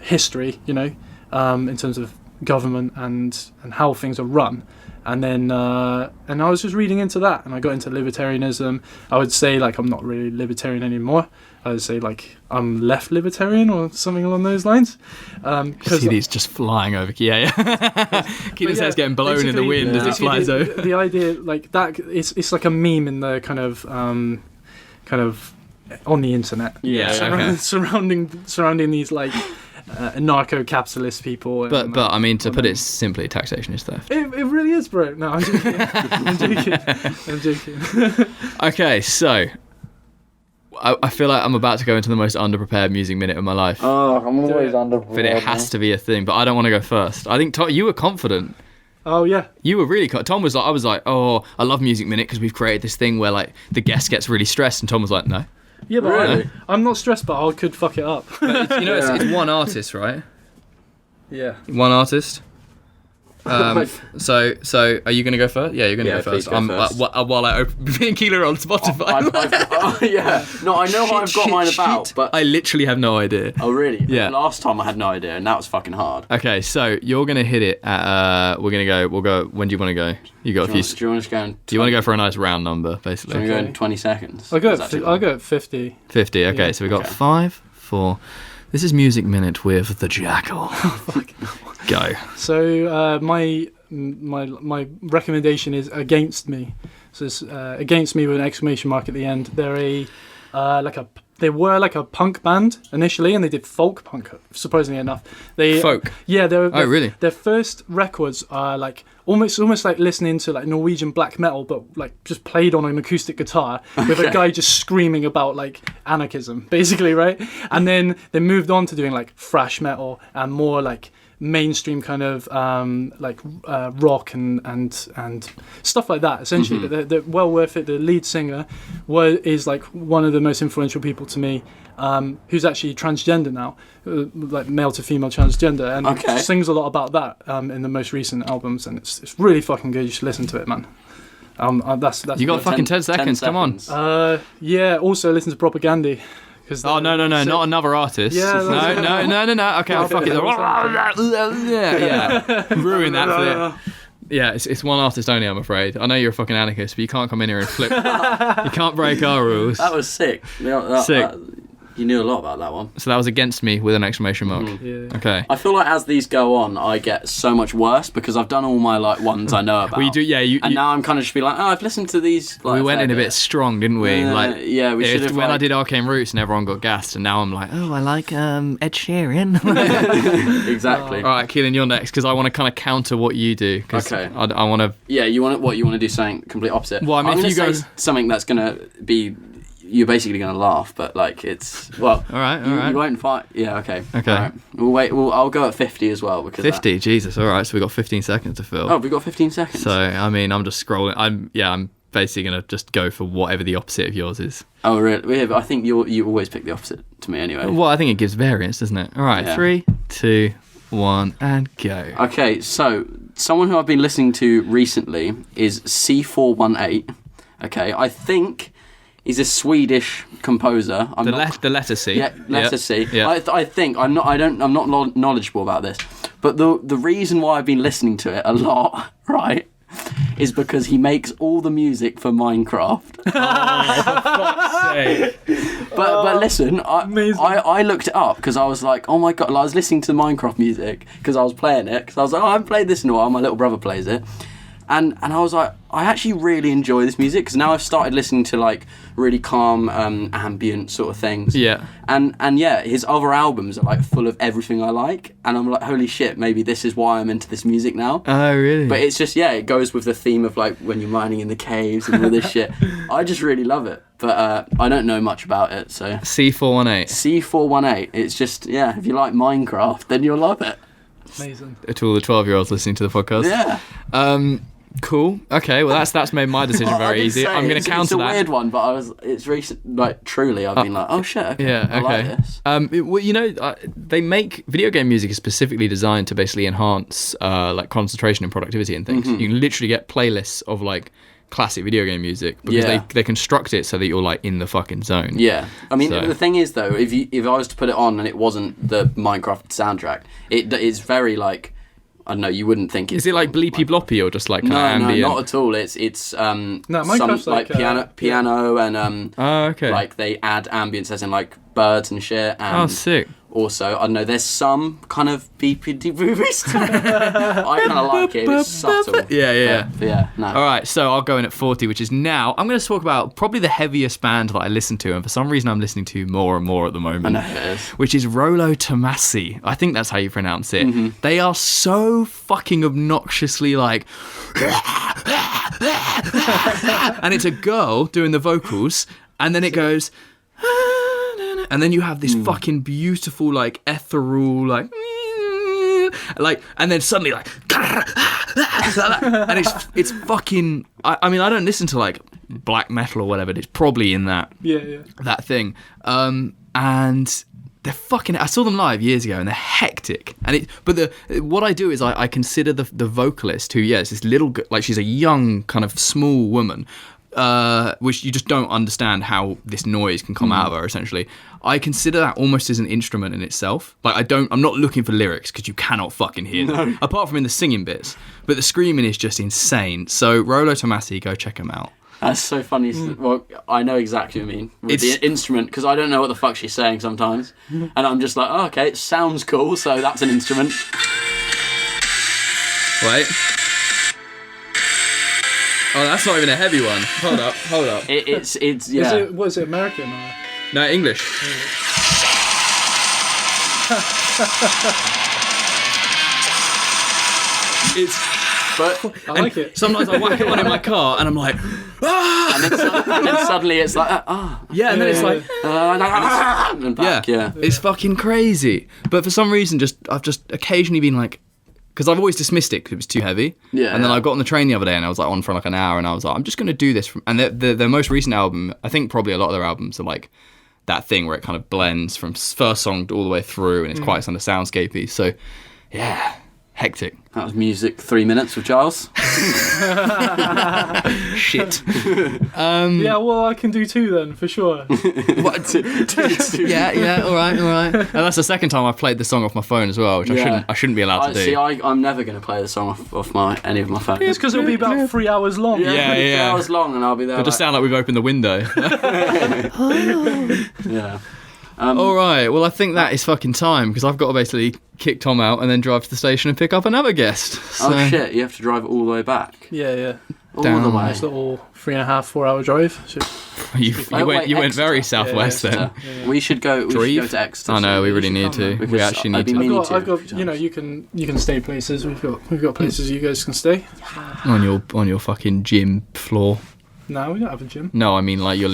history, in terms of government and how things are run. And then and I was just reading into that, and I got into libertarianism. I would say like I'm not really libertarian anymore. I would say like I'm left libertarian or something along those lines. See these just flying over. Keith's head's getting blown in the wind as it flies over. The idea like that, it's like a meme in the kind of on the internet. Surrounding these like anarcho-capitalist people. But I mean, to put it simply, taxation is theft. It really is, bro. No, I'm joking. I'm joking. Okay, so I feel like I'm about to go into the most underprepared music minute of my life. Oh, I'm always underprepared. But it has to be a thing. But I don't want to go first. I think Tom, you were confident. Oh yeah. You were really. Tom was like, I was like, oh, I love music minute because we've created this thing where like the guest gets really stressed, and Tom was like, no. Yeah, but really? I'm not stressed, but I could fuck it up. It's one artist, right? Yeah. One artist. So are you going to go first? Yeah, you're going to go first. While I open me and Keeler on Spotify. No, I know what I've got mine about, but I literally have no idea. Oh really? Yeah. Last time I had no idea, and that was fucking hard. Okay, so you're going to hit it at we'll go. When do you want to go? You got a few. Do you want to go? Do you want to go for a nice round number, basically? Do you want to go in 20 seconds? I'll go at 50. 50. Okay, yeah. So we got 5, 4. This is Music Minute with the Jackal. Go. So my recommendation is Against Me. So it's Against Me with an exclamation mark at the end. They're they were like a punk band initially, and they did folk punk. Surprisingly enough, folk. Yeah, really? Their first records are like almost like listening to like Norwegian black metal, but like just played on an acoustic guitar with a guy just screaming about like anarchism, basically, right? And then they moved on to doing like thrash metal and more like mainstream kind of rock and stuff like that, essentially. But they're well worth it. The lead singer is like one of the most influential people to me, who's actually transgender now, like male to female transgender, and sings a lot about that in the most recent albums, and it's really fucking good. You should listen to it, man. That's you got fucking 10 seconds. Come on. Also listen to Propaganda. No, not another artist. Yeah, no. Okay, I'll fuck it. Yeah. Ruin that for you. Yeah, it's one artist only, I'm afraid. I know you're a fucking anarchist, but you can't come in here and flip. You can't break our rules. That was sick. Sick. You knew a lot about that one. So that was against me with an exclamation mark. Yeah. Okay. I feel like as these go on, I get so much worse because I've done all my like ones I know about. Well, you do, yeah. And now I'm kind of just be like, I've listened to these. Like, we went in a bit strong, didn't we? Yeah, we should have. When I did Arcane Roots and everyone got gassed, and now I'm like, oh, I like Ed Sheeran. Exactly. All right, Keelan, you're next because I want to kind of counter what you do. Okay. I want to. Yeah, you want to do something complete opposite. Well, I mean, I'm if you gonna go say something that's gonna be. You're basically going to laugh, but like it's well. All right. You won't fight. Yeah. Okay. Okay. All right. We'll wait. I'll go at 50 as well because 50. Jesus. All right. So we got 15 seconds to fill. Oh, we got 15 seconds. So I mean, I'm just scrolling. I'm basically gonna just go for whatever the opposite of yours is. Oh really? Yeah, but I think you always pick the opposite to me anyway. Well, I think it gives variance, doesn't it? All right. Yeah. 3, 2, 1, and go. Okay. So someone who I've been listening to recently is C418. Okay. I think. He's a Swedish composer. The letter C. Yeah, letter C. Yeah. I think I'm not knowledgeable about this, but the reason why I've been listening to it a lot, right, is because he makes all the music for Minecraft. Oh, for fuck's sake! But listen, I looked it up because I was like, oh my god, I was listening to the Minecraft music because I was playing it because I was like, oh, I haven't played this in a while. My little brother plays it. And I was like, I actually really enjoy this music because now I've started listening to like really calm, ambient sort of things. Yeah. And yeah, his other albums are like full of everything I like, and I'm like, holy shit, maybe this is why I'm into this music now. Oh really? But it's just it goes with the theme of like when you're mining in the caves and all this shit. I just really love it, but I don't know much about it. So C418. C418. It's just if you like Minecraft, then you'll love it. Amazing. To all the 12-year-olds listening to the podcast. Yeah. Cool. Okay. Well, that's made my decision very easy. I'm going to counter that. It's a weird one, but it's recent. Like truly, I've been like, oh shit. Okay, yeah. Okay. I like this. Well, they make video game music is specifically designed to basically enhance like concentration and productivity and things. You can literally get playlists of like classic video game music because they construct it so that you're like in the fucking zone. Yeah. I mean, the thing is though, if I was to put it on and it wasn't the Minecraft soundtrack, it's very like. I don't know, you wouldn't think it's... Is it like bleepy bloppy or just like ambient? No, not at all. It's Minecraft's some like piano and okay. Like they add ambience as in like birds and shit. And sick. Also, I don't know, there's some kind of beepy boopy stuff. I kind of like it. It's subtle. Yeah. But yeah, no. All right, so I'll go in at 40, which is now... I'm going to talk about probably the heaviest band that I listen to, and for some reason I'm listening to more and more at the moment. I know it is. Which is Rollo Tomasi. I think that's how you pronounce it. They are so fucking obnoxiously like... and it's a girl doing the vocals, and then it goes... And then you have this fucking beautiful, like, ethereal, like, and then suddenly, like, and it's fucking. I mean, I don't listen to like black metal or whatever. But it's probably in that that thing. And they're fucking. I saw them live years ago, and they're hectic. But what I do is I consider the vocalist who, it's this little, like, she's a young kind of small woman. Which you just don't understand how this noise can come out of her, essentially. I consider that almost as an instrument in itself. Like, I'm not looking for lyrics, because you cannot fucking hear them. Apart from in the singing bits. But the screaming is just insane. So, Rollo Tomasi, go check him out. That's so funny. Well, I know exactly what you mean. With the instrument, because I don't know what the fuck she's saying sometimes. And I'm just like, oh, okay, it sounds cool, so that's an instrument. Wait. Oh, that's not even a heavy one. Hold up. It's yeah. Is it American or? No, English. But I like it. Sometimes I whack it on in my car, and I'm like, ah! and then suddenly it's like, Yeah, and then it's like, and back, yeah. It's fucking crazy. But for some reason, I've just occasionally been like, because I've always dismissed it because it was too heavy. Yeah. And then I got on the train the other day and I was like on for like an hour and I was like, I'm just going to do this. And the most recent album, I think probably a lot of their albums are like that thing where it kind of blends from first song all the way through and it's quite kind of soundscapey. So, yeah, hectic. That was music 3 minutes with Giles. Shit. Yeah, well, I can do 2 then, for sure. What? Yeah, all right. And that's the second time I've played the song off my phone as well, which I shouldn't be allowed to do. See, I'm never going to play the song off any of my phones. It's because it'll be about 3 hours long. Yeah. 3 hours long, and I'll be there. It'll just sound like we've opened the window. Yeah. All right, well, I think that is fucking time because I've got to basically kick Tom out and then drive to the station and pick up another guest. So. Oh shit! You have to drive all the way back. Yeah. All the way. Nice little 3.5-4 hour drive. You went very southwest then. Yeah. We should go to Exeter. I know, we really need to. We actually need to. I've got you can stay places. We've got places you guys can stay. On your fucking gym floor. No, we don't have a gym. No, I mean like your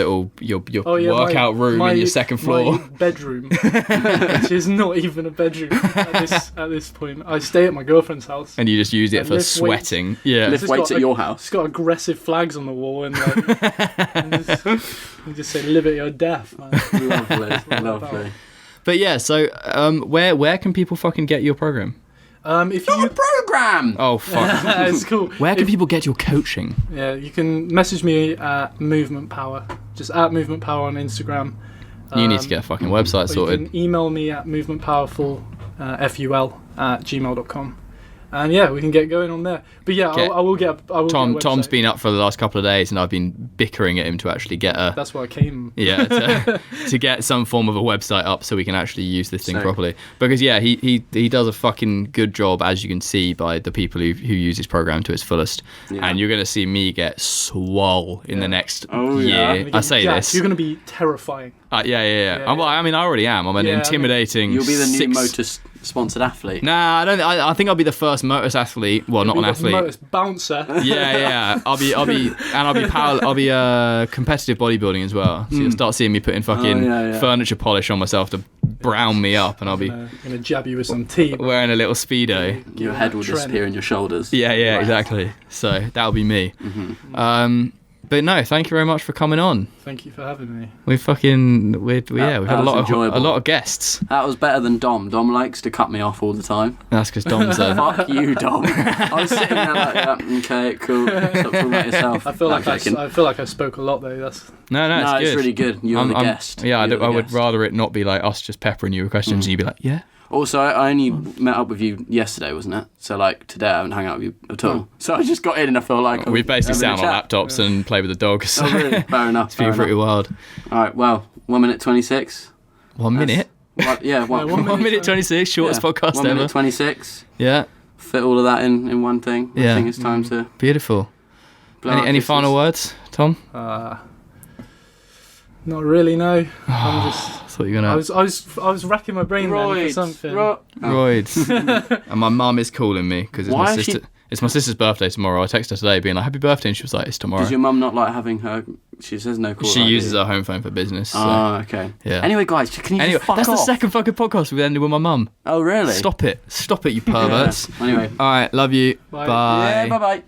workout room in your second floor. My bedroom, which is not even a bedroom at this point. I stay at my girlfriend's house. And you just use it for sweating. Weights. Yeah. Lift weights at your house. It's got aggressive flags on the wall and you just say liberty or death. Man. Lovely. But yeah, so where can people fucking get your program? If you program. Oh fuck. It's cool. Where can people get your coaching? Yeah, you can message me at Movement Power. Just at Movement Power on Instagram. You need to get a fucking website sorted. You can email me at movementpowerful FUL@gmail.com. And yeah, we can get going on there. But yeah, I will get a website. Tom's been up for the last couple of days, and I've been bickering at him to actually get a. That's why I came. Yeah, to get some form of a website up so we can actually use this thing properly. Because yeah, he does a fucking good job, as you can see by the people who use his program to its fullest. Yeah. And you're gonna see me get swole in the next year. I say this. You're gonna be terrifying. Yeah. I mean, I already am. I'm an intimidating. You'll be the new Motus sponsored athlete. Nah, I don't. I think I'll be the first Motus athlete. Well, not an athlete. Motus bouncer. Yeah. I'll be competitive bodybuilding as well. So you'll start seeing me putting fucking furniture polish on myself to brown me up, and I'll be gonna jab you with some tea. Wearing a little speedo. Your head will disappear in your shoulders. Yeah, exactly. So that'll be me. Mm-hmm. But no, thank you very much for coming on. Thank you for having me. We've had a lot of guests. That was better than Dom. Dom likes to cut me off all the time. That's because Dom's a... Fuck you, Dom. I was sitting there like, okay, cool. Stop talking about yourself. I feel like I spoke a lot though. That's no, it's good. It's really good. You're the guest. Yeah, I would rather it not be like us just peppering you with questions and you'd be like, yeah. Also, I only met up with you yesterday, wasn't it? So, like, today I haven't hung out with you at all. So I just got in and I feel like... We basically sat on laptops and play with the dogs. So. Oh, really? Fair enough. It's been pretty wild. All right, well, 1 minute 26. 1 minute? Yeah, 1 minute 26, shortest podcast 1 ever. 1 minute 26. Yeah. Fit all of that in one thing. I think it's time to... Beautiful. Any final words, Tom? Not really, no. I'm just... I thought you were gonna... I was racking my brain then for something. Roids. And my mum is calling me because it's my sister. It's my sister's birthday tomorrow. I texted her today being like, happy birthday, and she was like, it's tomorrow. Does your mum not like having her... She says no call. She uses her home phone for business. So. Oh, okay. Yeah. Anyway, guys, can you just fuck that's off? the second fucking podcast we've ended with my mum. Oh, really? Stop it, you perverts. Anyway. All right, love you. Bye. Yeah, bye-bye.